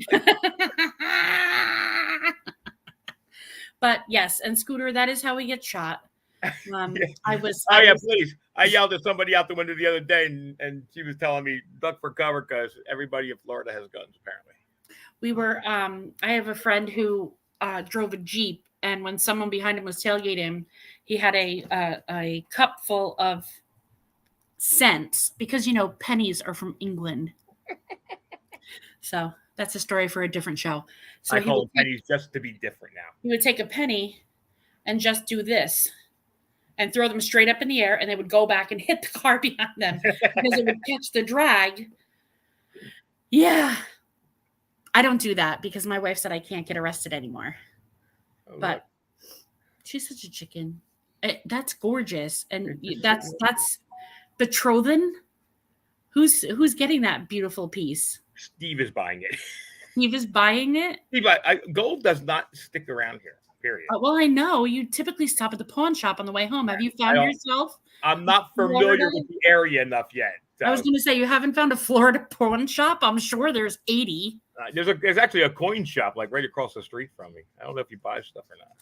But yes, and Scooter, that is how we get shot. Please. I yelled at somebody out the window the other day, and she was telling me duck for cover because everybody in Florida has guns. Apparently, we were. I have a friend who drove a Jeep, and when someone behind him was tailgating him, he had a cup full of cents because pennies are from England. So that's a story for a different show. So I call them pennies just to be different now. He would take a penny and just do this and throw them straight up in the air, and they would go back and hit the car behind them because it would catch the drag. Yeah. I don't do that because my wife said I can't get arrested anymore. Oh, but she's such a chicken. That's gorgeous. And that's betrothed. Who's getting that beautiful piece? Steve is buying it. Steve is buying it? Steve, gold does not stick around here, period. Well, I know. You typically stop at the pawn shop on the way home. Have you found yourself? I'm not familiar with the area enough yet. So. I was going to say, you haven't found a Florida pawn shop? I'm sure there's 80. There's actually a coin shop like right across the street from me. I don't know if you buy stuff or not.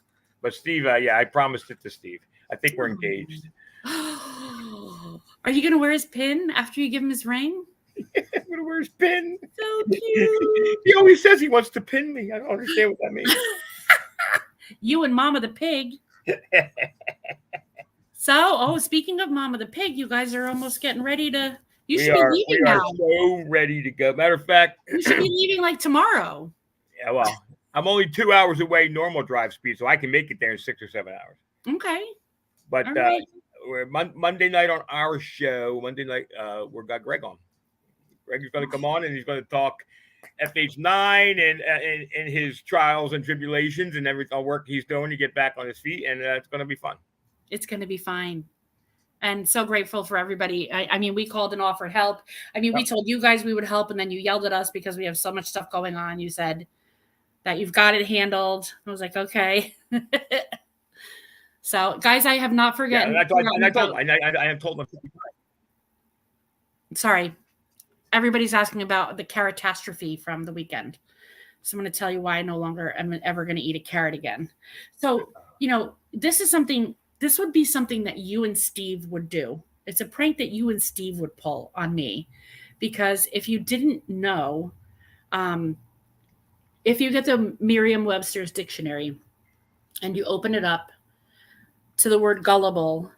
But Steve, I promised it to Steve. I think we're engaged. Are you going to wear his pin after you give him his ring? I'm going to wear his pin. So cute. He always says he wants to pin me. I don't understand what that means. You and Mama the Pig. So, speaking of Mama the Pig, you guys are almost getting ready to... You should be leaving now. We are so ready to go. Matter of fact... You should be leaving like tomorrow. Yeah, well, I'm only 2 hours away normal drive speed, so I can make it there in 6 or 7 hours. Okay. But we're Monday night on our show. Monday night, we've got Greg on. Greg is going to come on, and he's going to talk FH9 and his trials and tribulations and everything work he's doing to get back on his feet, and it's going to be fun. It's going to be fine. And so grateful for everybody. I mean, we called and offered help. I mean, we told you guys we would help, and then you yelled at us because we have so much stuff going on. You said that you've got it handled. I was like, okay. So, guys, I have not forgotten. Yeah, I have told them. Sorry. everybody's asking about the CarrotTastrophe from the weekend. So I'm going to tell you why I no longer am ever going to eat a carrot again. So, this would be something that you and Steve would do. It's a prank that you and Steve would pull on me. Because if you didn't know, um, if you get the Merriam-Webster's dictionary and you open it up to the word gullible,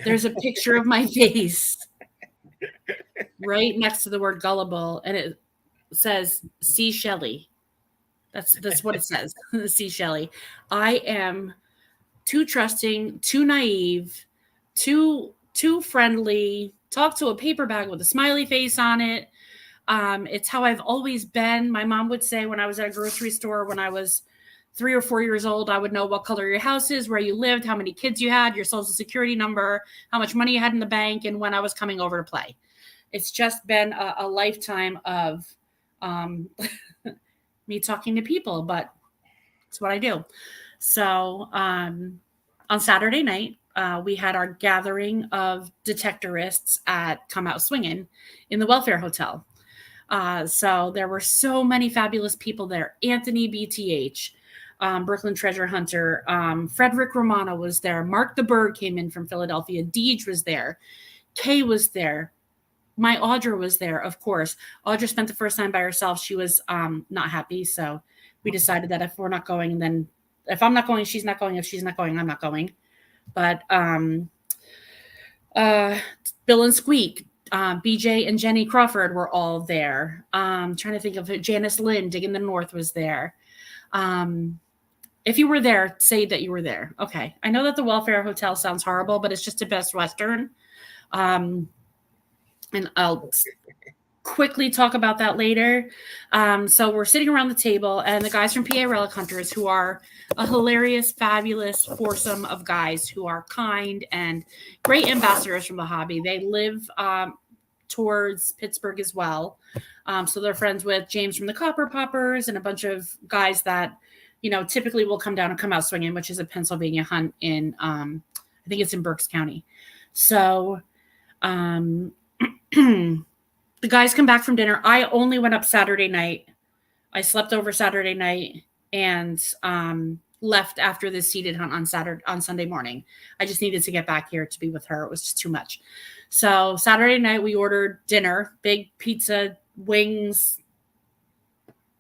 there's a picture of my face right next to the word gullible, and it says "See Shelley." That's what it says. See Shelley. I am too trusting, too naive, too friendly. Talk to a paper bag with a smiley face on it. It's how I've always been. My mom would say when I was at a grocery store when I was 3 or 4 years old, I would know what color your house is, where you lived, how many kids you had, your social security number, how much money you had in the bank, and when I was coming over to play. It's just been a lifetime of me talking to people, but it's what I do. So on Saturday night, we had our gathering of detectorists at Come Out Swingin' in the Welfare Hotel. So there were so many fabulous people there. Anthony BTH, Brooklyn Treasure Hunter, Frederick Romano was there. Mark the Bird came in from Philadelphia. Deej was there. Kay was there. My Audra was there, of course. Audra spent the first time by herself. She was not happy. So we decided that if we're not going, then if I'm not going, she's not going. If she's not going, I'm not going. But Bill and Squeak, BJ and Jenny Crawford were all there. Trying to think of it. Janice Lynn, Digging the North was there. If you were there, say that you were there. Okay. I know that the Welfare Hotel sounds horrible, but it's just a Best Western. And I'll quickly talk about that later. So we're sitting around the table, and the guys from PA Relic Hunters, who are a hilarious, fabulous foursome of guys who are kind and great ambassadors from the hobby. They live towards Pittsburgh as well. So they're friends with James from the Copper Poppers and a bunch of guys that, typically will come down and Come Out Swinging, which is a Pennsylvania hunt in, I think it's in Berks County. So, the guys come back from dinner. I only went up Saturday night. I slept over Saturday night and left after the seated hunt on Sunday morning. I just needed to get back here to be with her. It was just too much. So Saturday night we ordered dinner, big pizza, wings.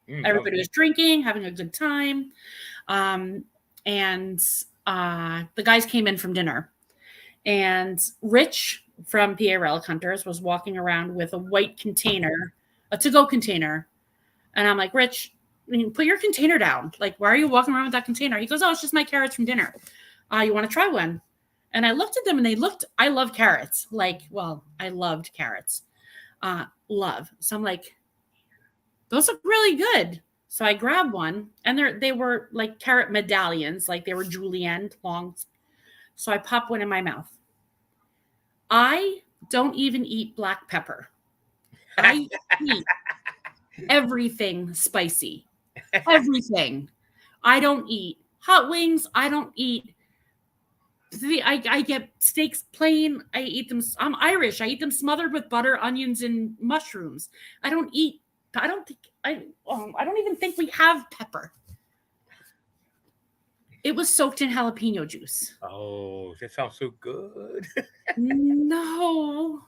Everybody was drinking, having a good time. And the guys came in from dinner. And Rich from PA Relic Hunters was walking around with a white container, a to-go container. And I'm like, Rich, put your container down. Like, why are you walking around with that container? He goes, oh, it's just my carrots from dinner. You want to try one? And I looked at them and I love carrots. I loved carrots. So I'm like, those look really good. So I grabbed one, and they were like carrot medallions, like they were julienne long. So I popped one in my mouth. I don't even eat black pepper. I eat everything spicy. Everything. I don't eat hot wings. I don't eat. I get steaks plain. I eat them. I'm Irish. I eat them smothered with butter, onions, and mushrooms. I don't even think we have pepper. It was soaked in jalapeno juice. Oh, that sounds so good. No.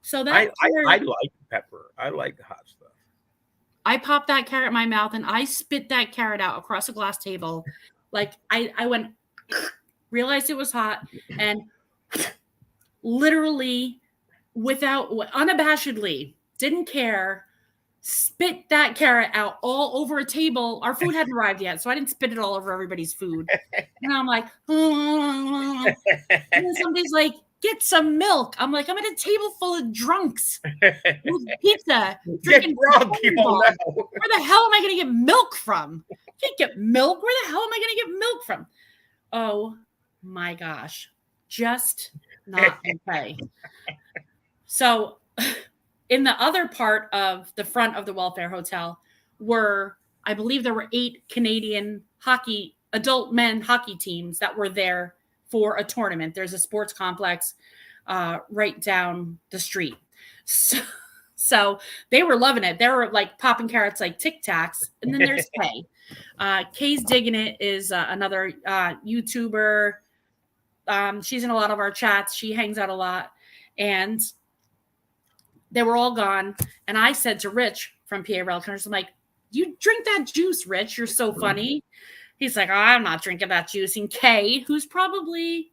So that I like pepper. I like hot stuff. I popped that carrot in my mouth and I spit that carrot out across a glass table. Like I went, realized it was hot, and literally unabashedly, didn't care, spit that carrot out all over a table. Our food hadn't arrived yet, so I didn't spit it all over everybody's food. And I'm like, and then somebody's like, get some milk. I'm like, I'm at a table full of drunks with pizza. Get drunk, you know. Where the hell am I going to get milk from? I can't get milk. Where the hell am I going to get milk from? Oh my gosh. Just not okay. So in the other part of the front of the Welfare Hotel I believe there were 8 Canadian adult men hockey teams that were there for a tournament. There's a sports complex right down the street. So they were loving it. They were like popping carrots like Tic Tacs. And then there's Kay. Kay's Digging It is another YouTuber. She's in a lot of our chats. She hangs out a lot. And they were all gone. And I said to Rich from PA Relconners, I'm like, you drink that juice, Rich. You're so funny. He's like, oh, I'm not drinking that juice. And Kay, who's probably,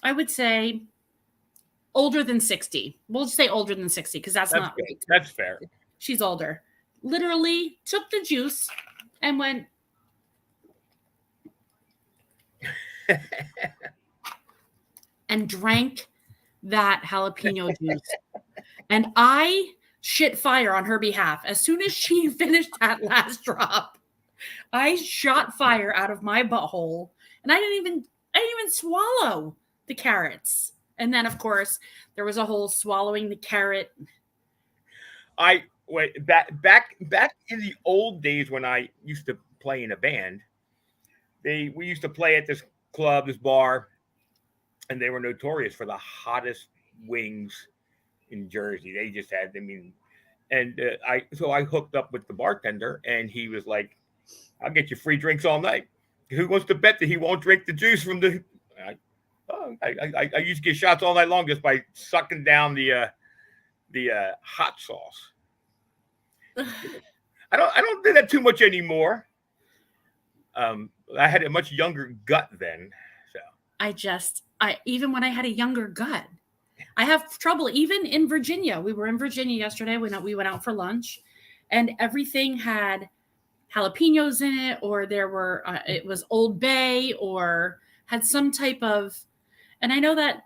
I would say, older than 60. We'll just say older than 60 because that's not good. right. That's fair. She's older. Literally took the juice and went and drank that jalapeno juice. And I shit fire on her behalf. As soon as she finished that last drop, I shot fire out of my butthole, and I didn't even swallow the carrots. And then, of course, there was a whole swallowing the carrot. Back in the old days when I used to play in a band, we used to play at this club, this bar, and they were notorious for the hottest wings in Jersey. They just had, and I hooked up with the bartender, and he was like, "I'll get you free drinks all night. Who wants to bet that he won't drink the juice from the?" I used to get shots all night long just by sucking down the hot sauce. I don't do that too much anymore. I had a much younger gut then, so even when I had a younger gut, I have trouble. Even in Virginia, we were in Virginia yesterday. We went out for lunch, and everything had jalapenos in it, or there were it was Old Bay, or had some type of. And I know that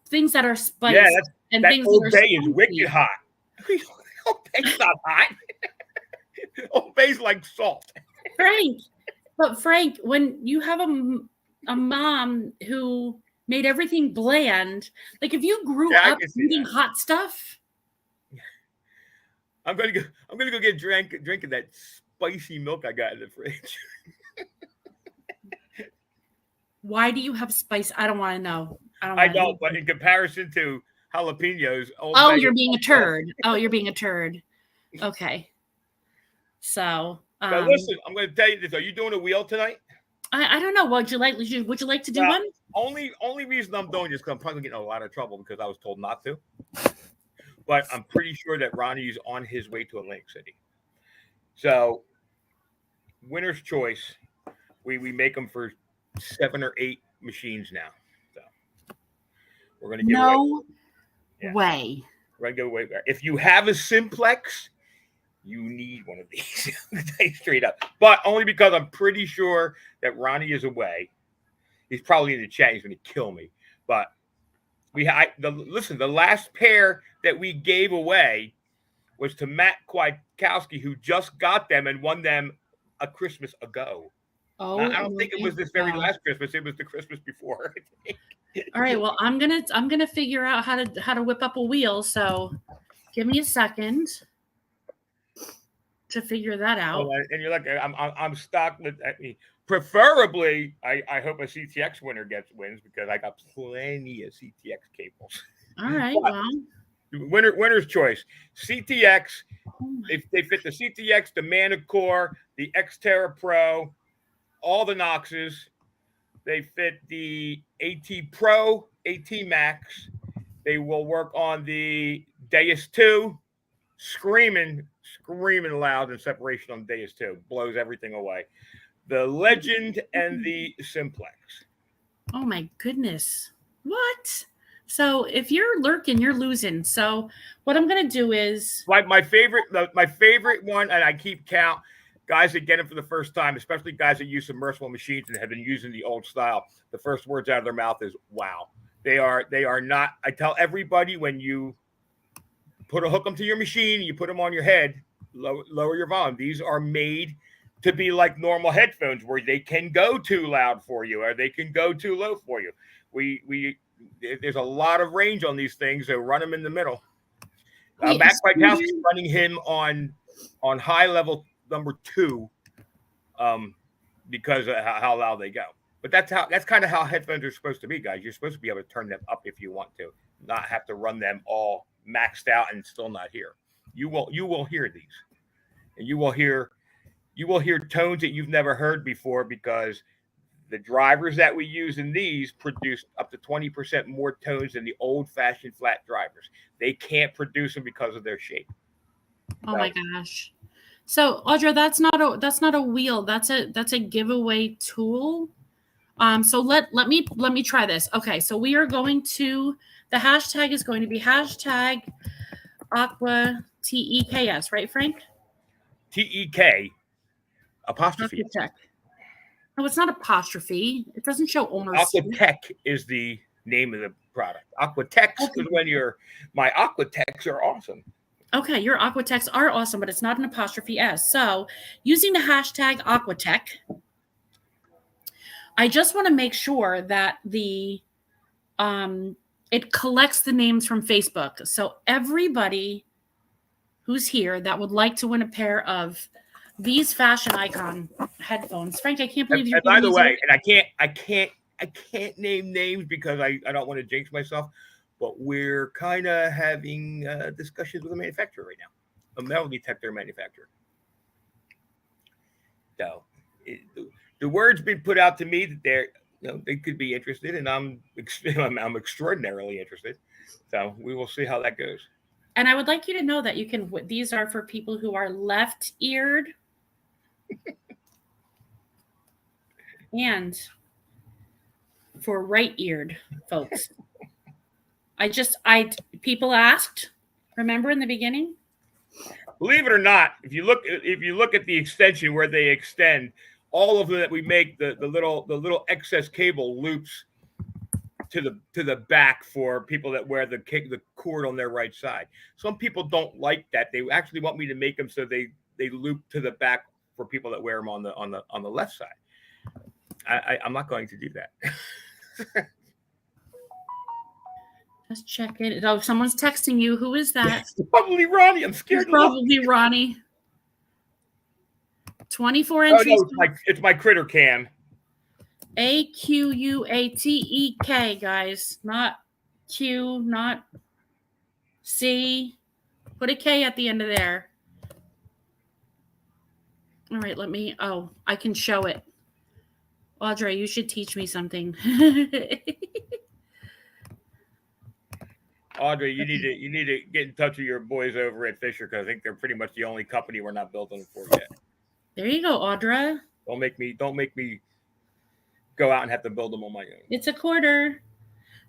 things that are spiced. Yeah, and that things Old that are Bay is wicked hot. Old Bay's not hot. Old Bay's like salt. Frank, when you have a mom who made everything bland, like if you grew up eating hot stuff, I'm gonna go get drinking that spicy milk I got in the fridge. Why do you have spice? I don't want to know. I don't, but in comparison to jalapenos, you're being a turd. Oh, you're being a turd. Okay. So listen, I'm going to tell you this. Are you doing a wheel tonight? I don't know. Would you like to do one? Only reason I'm doing this because I'm probably getting in a lot of trouble because I was told not to. But I'm pretty sure that Ronnie's on his way to Atlantic City. So, winner's choice. We make them for 7 or 8 machines now. So we're going to give away. Way. We're going to give away. If you have a simplex, you need one of these. Straight up. But only because I'm pretty sure that Ronnie is away. He's probably in the chat. He's going to kill me. But the last pair that we gave away was to Matt Kwiatkowski, who just got them and won them a Christmas ago. Oh, I don't think it was this very last Christmas. It was the Christmas before. All right. Well, I'm gonna figure out how to whip up a wheel. So, give me a second to figure that out. And you're like, I'm stuck with. Preferably, I hope a CTX winner wins because I got plenty of CTX cables. All right. Well, winner's choice. CTX. They fit the CTX, the Manicore, the Xterra Pro, all the Noxes. They fit the AT Pro, AT Max. They will work on the Deus 2. Screaming loud and separation on Deus 2. Blows everything away. The Legend and the Simplex. Oh my goodness. What? So if you're lurking, you're losing. So what I'm going to do is my favorite one, and I keep count, guys that get it for the first time, especially guys that use submersible machines and have been using the old style. The first words out of their mouth is "wow." They are not. I tell everybody when you hook them to your machine, you put them on your head, lower your volume. These are made to be like normal headphones, where they can go too loud for you or they can go too low for you. There's a lot of range on these things, so run them in the middle. Matt Kwiatkowski's running him on high level number 2, because of how loud they go. But that's kind of how headphones are supposed to be, guys. You're supposed to be able to turn them up if you want to, not have to run them all maxed out and still not here. You will hear these, and you will hear tones that you've never heard before because the drivers that we use in these produce up to 20% more tones than the old-fashioned flat drivers. They can't produce them because of their shape. Oh my gosh. So Audra, that's not a wheel. That's a giveaway tool. So let me try this. Okay, so we are going to, the hashtag is going to be hashtag Aqua TEKS, right, Frank? TEK apostrophe. Aquatech. No, it's not apostrophe. It doesn't show owner's. Aquatech is the name of the product. Aquatex is when my Aquatex are awesome. Okay, your Aquatechs are awesome, but it's not an apostrophe S. So using the hashtag Aquatech, I just want to make sure that the it collects the names from Facebook. So everybody who's here that would like to win a pair of these Fashion Icon headphones. Frank, I can't believe you're. And by the way, and I can't name names because I don't want to jinx myself, but we're kind of having discussions with a manufacturer right now, a metal detector manufacturer. So the word's been put out to me that they could be interested, and I'm extraordinarily interested. So we will see how that goes. And I would like you to know that these are for people who are left-eared and for right-eared folks. People asked, remember in the beginning? Believe it or not, if you look at the extension where they extend, all of them that we make, the little excess cable loops to the back for people that wear the cord on their right side. Some people don't like that. They actually want me to make them so they loop to the back for people that wear them on the left side. I'm not going to do that. Just check it. Oh, someone's texting you. Who is that? It's probably Ronnie. I'm scared. It's probably Ronnie. 24 entries. Oh, no, it's my critter cam. AQUATEK, guys. Not Q, not C. Put a K at the end of there. All right, I can show it. Audrey, you should teach me something. Audrey, you need to get in touch with your boys over at Fisher because I think they're pretty much the only company we're not building for yet. There you go, Audra. Don't make me go out and have to build them on my own. It's a quarter.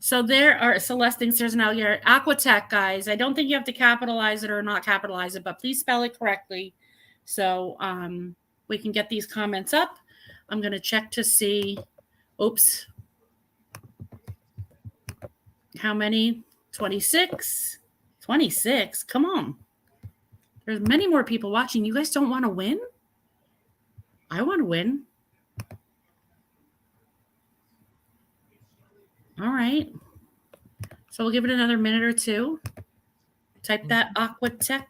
So there are Celeste thinks there's an L here. Aquatech, guys. I don't think you have to capitalize it or not capitalize it, but please spell it correctly. So we can get these comments up. I'm going to check to see. Oops. How many? 26. 26. Come on. There's many more people watching. You guys don't want to win? I want to win. All right. So we'll give it another minute or two. Type that Aquatech.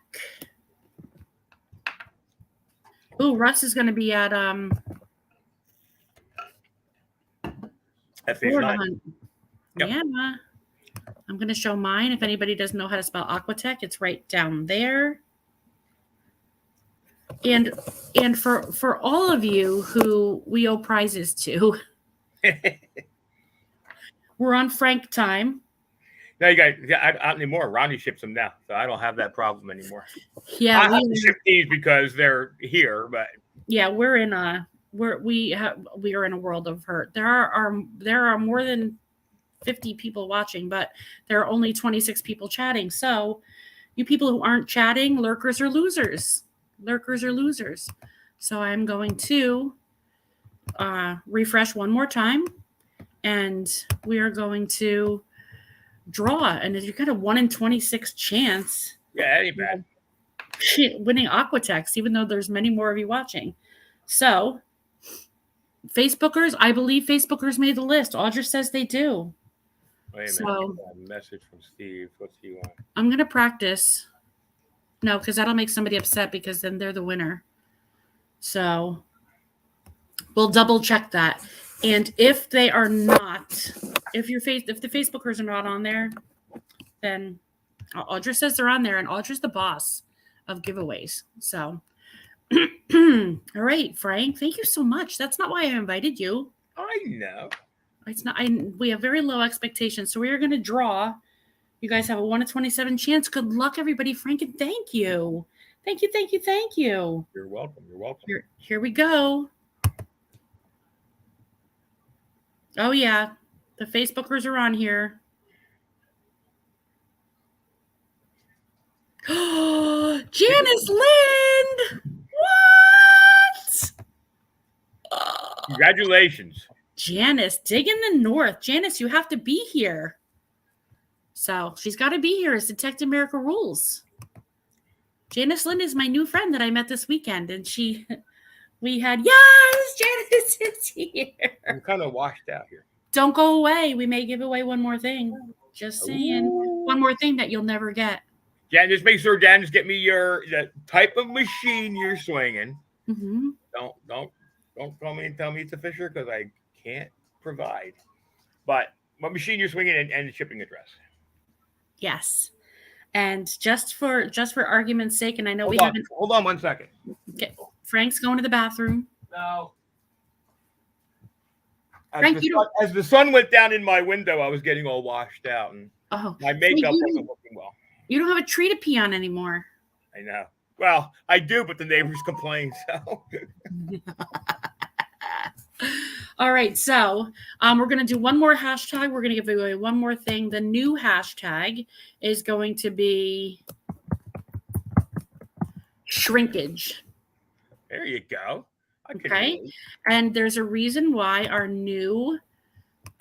Oh, Russ is going to be at Florida Hunt. Yep. Yeah. I'm going to show mine. If anybody doesn't know how to spell Aquatech, it's right down there. And for all of you who we owe prizes to, we're on Frank time. No, you guys, I don't anymore. Ronnie ships them now, so I don't have that problem anymore. Yeah, I have to ship these because they're here, but yeah, we are in a world of hurt. There are more than 50 people watching, but there are only 26 people chatting. So you people who aren't chatting, lurkers are losers. Lurkers are losers. So I'm going to refresh one more time, and we are going to draw. And if you got a 1 in 26 chance, yeah, that ain't bad. Winning Aquatechs, even though there's many more of you watching. So Facebookers, I believe Facebookers made the list. Audra says they do. Wait a minute. A message from Steve. What's he want? I'm going to practice. No, because that'll make somebody upset because then they're the winner. So we'll double check that. And if they are not, if the Facebookers are not on there, then Audra says they're on there, and Audra's the boss of giveaways. So, all right, Frank, thank you so much. That's not why I invited you. I know. It's not. We have very low expectations, so we are going to draw. You guys have a 1 in 27 chance. Good luck, everybody. Frank, and thank you. Thank you, thank you, thank you. You're welcome. You're welcome. Here we go. Oh, yeah. The Facebookers are on here. Janice Lind! What? Congratulations. Janice, dig in the north. Janice, you have to be here. So she's got to be here as Detective America rules. Janice Lind is my new friend that I met this weekend, and we had, yes, Janice is here. I'm kind of washed out here. Don't go away. We may give away one more thing. Just saying. Ooh. One more thing that you'll never get. Jan, just make sure, Jan, just get me the type of machine you're swinging. Mm-hmm. Don't call me and tell me it's a Fisher, because I can't provide. But what machine you're swinging and shipping address. Yes. And just for argument's sake, and I know hold on 1 second. Okay. Frank's going to the bathroom. No. Frank, as the sun went down in my window, I was getting all washed out, and my makeup wasn't looking well. You don't have a tree to pee on anymore. I know. Well, I do, but the neighbors complain. So. All right, so we're going to do one more hashtag. We're going to give away one more thing. The new hashtag is going to be shrinkage. There you go. Okay, and there's a reason why our new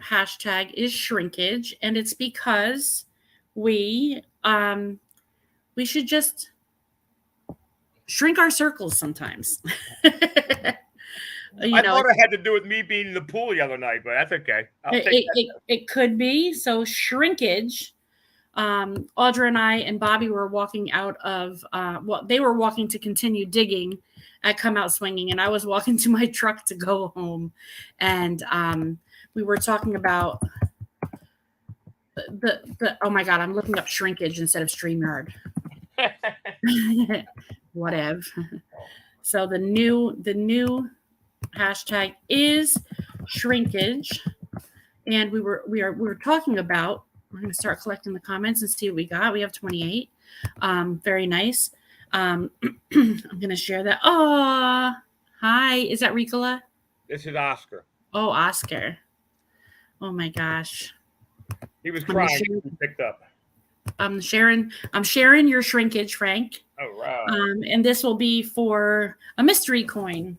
hashtag is shrinkage, and it's because we should just shrink our circles sometimes. I thought it had to do with me being in the pool the other night, but that's okay. It could be. So shrinkage. Audra and I and Bobby were walking out of, they were walking to continue digging at Come Out Swinging, and I was walking to my truck to go home. And we were talking about oh my God, I'm looking up shrinkage instead of StreamYard. Whatever. So the new hashtag is shrinkage, and we were talking about. We're going to start collecting the comments and see what we got. We have 28. Very nice. I'm going to share that. Oh, hi. Is that Ricola? This is Oscar. Oh, Oscar. Oh my gosh. He was crying. He picked up. I'm sharing your shrinkage, Frank. Oh, right. And this will be for a mystery coin.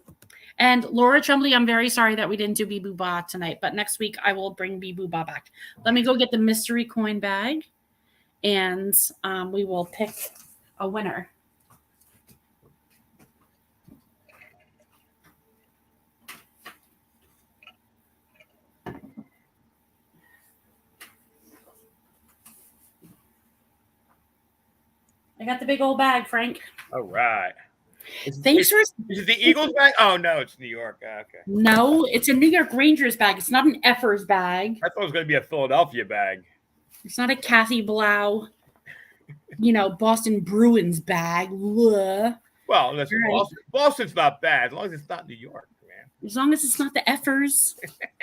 And Laura Tremblay, I'm very sorry that we didn't do Bee Boo Ba tonight, but next week I will bring Bee Boo Ba back. Let me go get the mystery coin bag, and we will pick a winner. I got the big old bag, Frank. All right. Is it the Eagles bag? Oh, no, it's New York. Okay. No, it's a New York Rangers bag. It's not an Effers bag. I thought it was going to be a Philadelphia bag. It's not a Kathy Blau, Boston Bruins bag. Ugh. Well, listen, right. Boston's not bad as long as it's not New York, man. As long as it's not the Effers.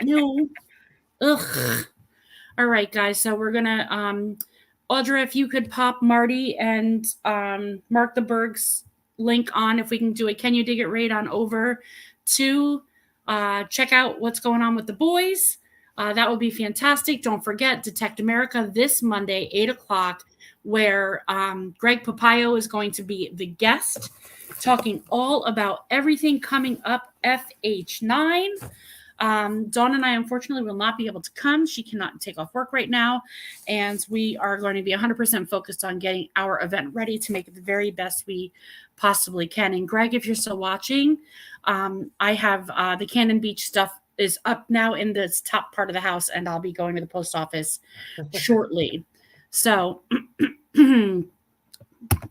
No. Ugh. All right, guys. So we're going to, Audra, if you could pop Marty and Mark the Berg's link on, if we can do a Can You Dig It raid on over to check out what's going on with the boys. That would be fantastic. Don't forget Detect America this Monday, 8:00, where Greg Papayo is going to be the guest, talking all about everything coming up FH9. Dawn and I, unfortunately, will not be able to come. She cannot take off work right now. And we are going to be 100% focused on getting our event ready to make it the very best we possibly can. And Greg, if you're still watching, I have the Cannon Beach stuff is up now in this top part of the house, and I'll be going to the post office shortly. So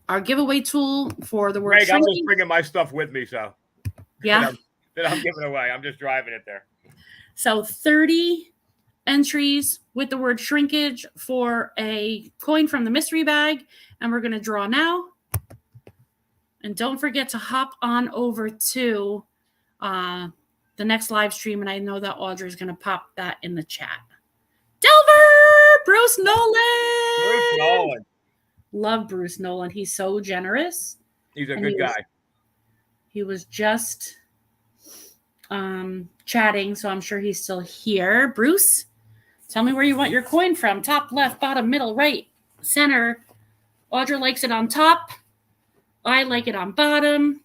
our giveaway tool for the word. Greg, I'm just bringing my stuff with me, so yeah. That I'm giving away. I'm just driving it there. So 30 entries with the word shrinkage for a coin from the mystery bag, and we're going to draw now. And don't forget to hop on over to the next live stream, and I know that Audrey's going to pop that in the chat. Delver! Bruce Nolan! Bruce Nolan. Love Bruce Nolan. He's so generous. He's a good guy. He was just chatting, so I'm sure he's still here. Bruce, tell me where you want your coin from. Top, left, bottom, middle, right, center. Audra likes it on top. I like it on bottom.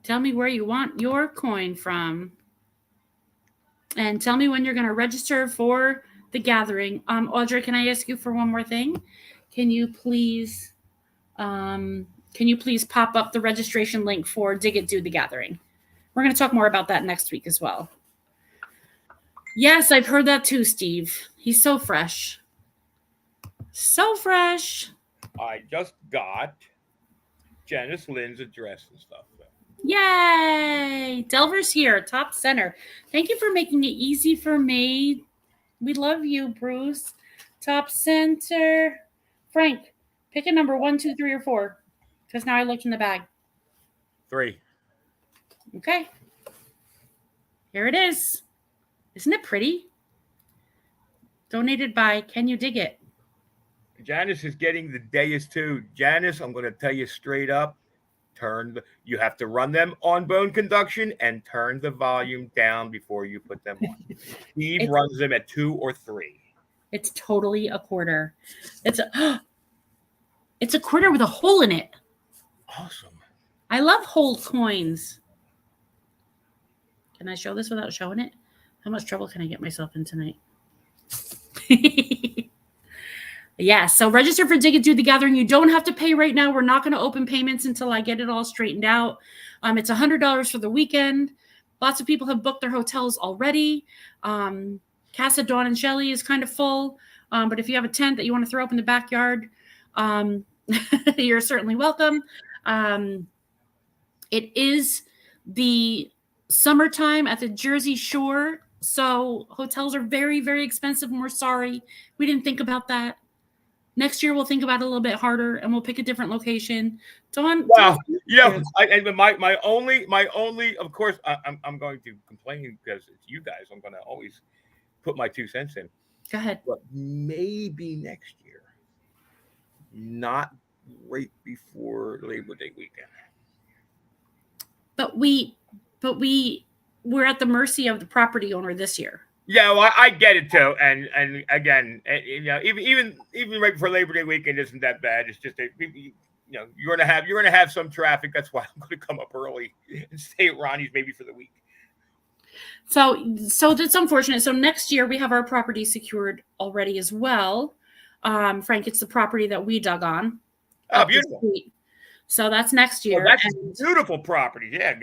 Tell me where you want your coin from. And tell me when you're going to register for the gathering. Audra, can I ask you for one more thing? Can you please pop up the registration link for Dig It Do the Gathering? We're going to talk more about that next week as well. Yes, I've heard that too, Steve. He's so fresh. So fresh. I just got Janice Lynn's address and stuff. Yay! Delver's here, top center. Thank you for making it easy for me. We love you, Bruce. Top center. Frank, pick a number 1, 2, 3, or 4. Because now I looked in the bag. 3. Okay. Here it is. Isn't it pretty? Donated by Can You Dig It? Janice is getting the Deus too. Janice, I'm going to tell you straight up. You have to run them on bone conduction and turn the volume down before you put them on. Steve runs them at 2 or 3. It's totally a quarter. It's a quarter with a hole in it. Awesome. I love whole coins. Can I show this without showing it? How much trouble can I get myself in tonight? Yeah, so register for Dig It Do the Gathering. You don't have to pay right now. We're not going to open payments until I get it all straightened out. It's $100 for the weekend. Lots of people have booked their hotels already. Casa, Dawn, and Shelly is kind of full. But if you have a tent that you want to throw up in the backyard, you're certainly welcome. It is the summertime at the Jersey Shore, so hotels are very, very expensive, and we're sorry. We didn't think about that. Next year, we'll think about it a little bit harder, and we'll pick a different location. Dawn, wow, my only, of course, I'm going to complain because it's you guys. I'm going to always put my 2 cents in. Go ahead. But maybe next year, not right before Labor Day weekend. But we're at the mercy of the property owner this year. Yeah, well, I get it too, and again, even right before Labor Day weekend isn't that bad. It's just that you're gonna have some traffic. That's why I'm going to come up early and stay at Ronnie's maybe for the week. So that's unfortunate. So next year we have our property secured already as well. Frank, it's the property that we dug on. Oh, beautiful. So that's next year. Well, that's a beautiful property. Yeah,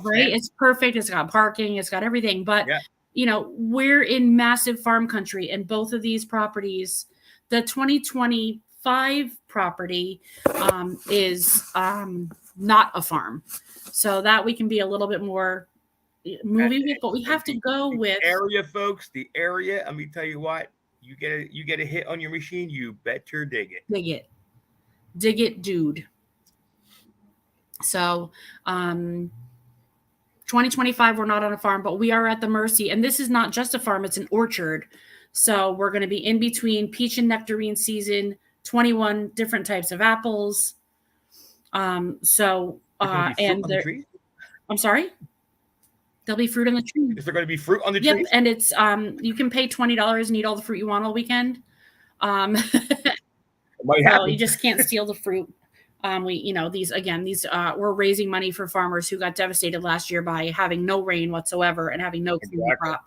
right. It's perfect. It's got parking. It's got everything. But we're in massive farm country, and both of these properties, the 2025 property is not a farm, so that we can be a little bit more moving with. But we have to go with area, folks. The area. Let me tell you what. You get a hit on your machine. You better dig it. Dig it, dude. So 2025, we're not on a farm, but we are at the mercy. And this is not just a farm, it's an orchard. So we're going to be in between peach and nectarine season, 21 different types of apples. I'm sorry? There'll be fruit on the tree. Is there going to be fruit on the tree? trees? Yep, and it's you can pay $20 and eat all the fruit you want all weekend. So you just can't steal the fruit. We're raising money for farmers who got devastated last year by having no rain whatsoever and having no crop.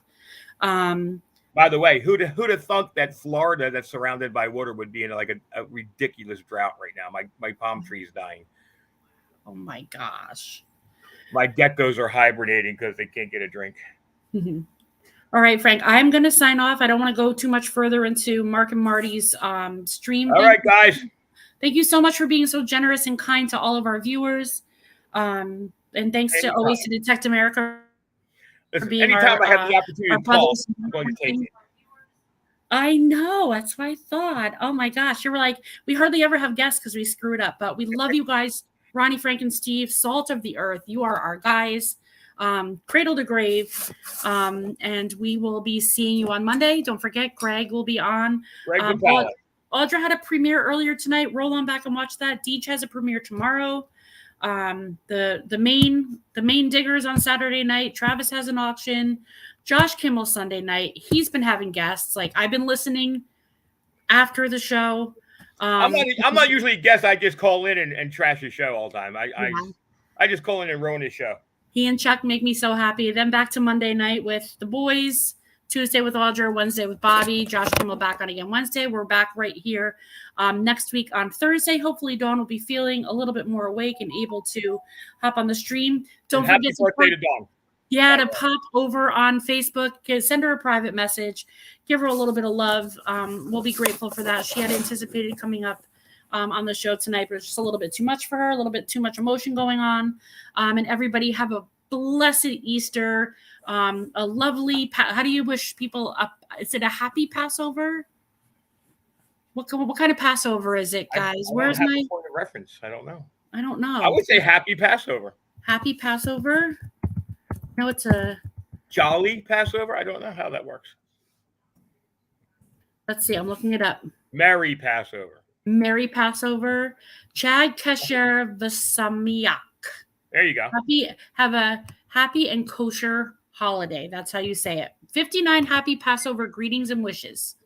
By the way, who'd have thunk that Florida, that's surrounded by water, would be in like a ridiculous drought right now? My palm tree is dying. Oh my gosh. My geckos are hibernating because they can't get a drink. Mm-hmm. All right, Frank, I'm going to sign off. I don't want to go too much further into Mark and Marty's stream. All right, guys. Thank you so much for being so generous and kind to all of our viewers. And thanks to always to Detect America. Listen, being anytime I have the opportunity our to talk, brothers. I'm going to take it. I know. That's what I thought. Oh my gosh. You were like, we hardly ever have guests because we screw it up. But we love you guys. Ronnie, Frank, and Steve, salt of the earth. You are our guys. Cradle to grave. And we will be seeing you on Monday. Don't forget, Greg will be on. Greg Vitale. Audra had a premiere earlier tonight. Roll on back and watch that. Deej has a premiere tomorrow. The main diggers on Saturday night. Travis has an auction. Josh Kimmel Sunday night. He's been having guests. Like, I've been listening after the show. I'm not usually a guest. I just call in and trash his show all the time. I just call in and ruin his show. He and Chuck make me so happy. Then back to Monday night with the boys. Tuesday with Audra, Wednesday with Bobby. Josh Kimmel back on again Wednesday. We're back right here next week on Thursday. Hopefully Dawn will be feeling a little bit more awake and able to hop on the stream. Don't forget happy birthday to Dawn. Yeah, to pop over on Facebook, send her a private message, give her a little bit of love. We'll be grateful for that. She had anticipated coming up on the show tonight, but it's just a little bit too much for her, a little bit too much emotion going on. And everybody have a blessed Easter, a lovely, how do you wish people up? Is it a happy Passover? What kind of Passover is it, guys? Where's my point of reference? I don't know. I would say happy Passover. Happy Passover? No, it's a jolly Passover. I don't know how that works. Let's see. I'm looking it up. Merry Passover. Merry Passover. Chad Kesher V'Sameach. There you go. Have a happy and kosher holiday. That's how you say it. 59 happy Passover greetings and wishes.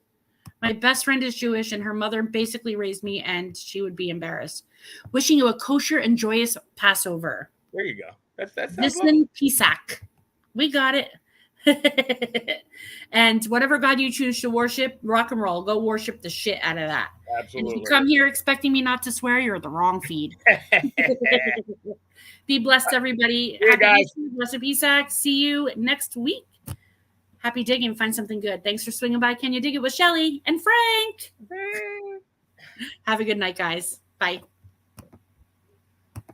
My best friend is Jewish, and her mother basically raised me, and she would be embarrassed. Wishing you a kosher and joyous Passover. There you go. That's Listen, Pisak. We got it. And whatever God you choose to worship, rock and roll. Go worship the shit out of that. Absolutely. And if you come here expecting me not to swear, you're at the wrong feed. Be blessed, everybody. Hey, guys. Recipe Sack. See you next week. Happy digging. Find something good. Thanks for swinging by. Can you dig it with Shelly and Frank? Have a good night, guys. Bye.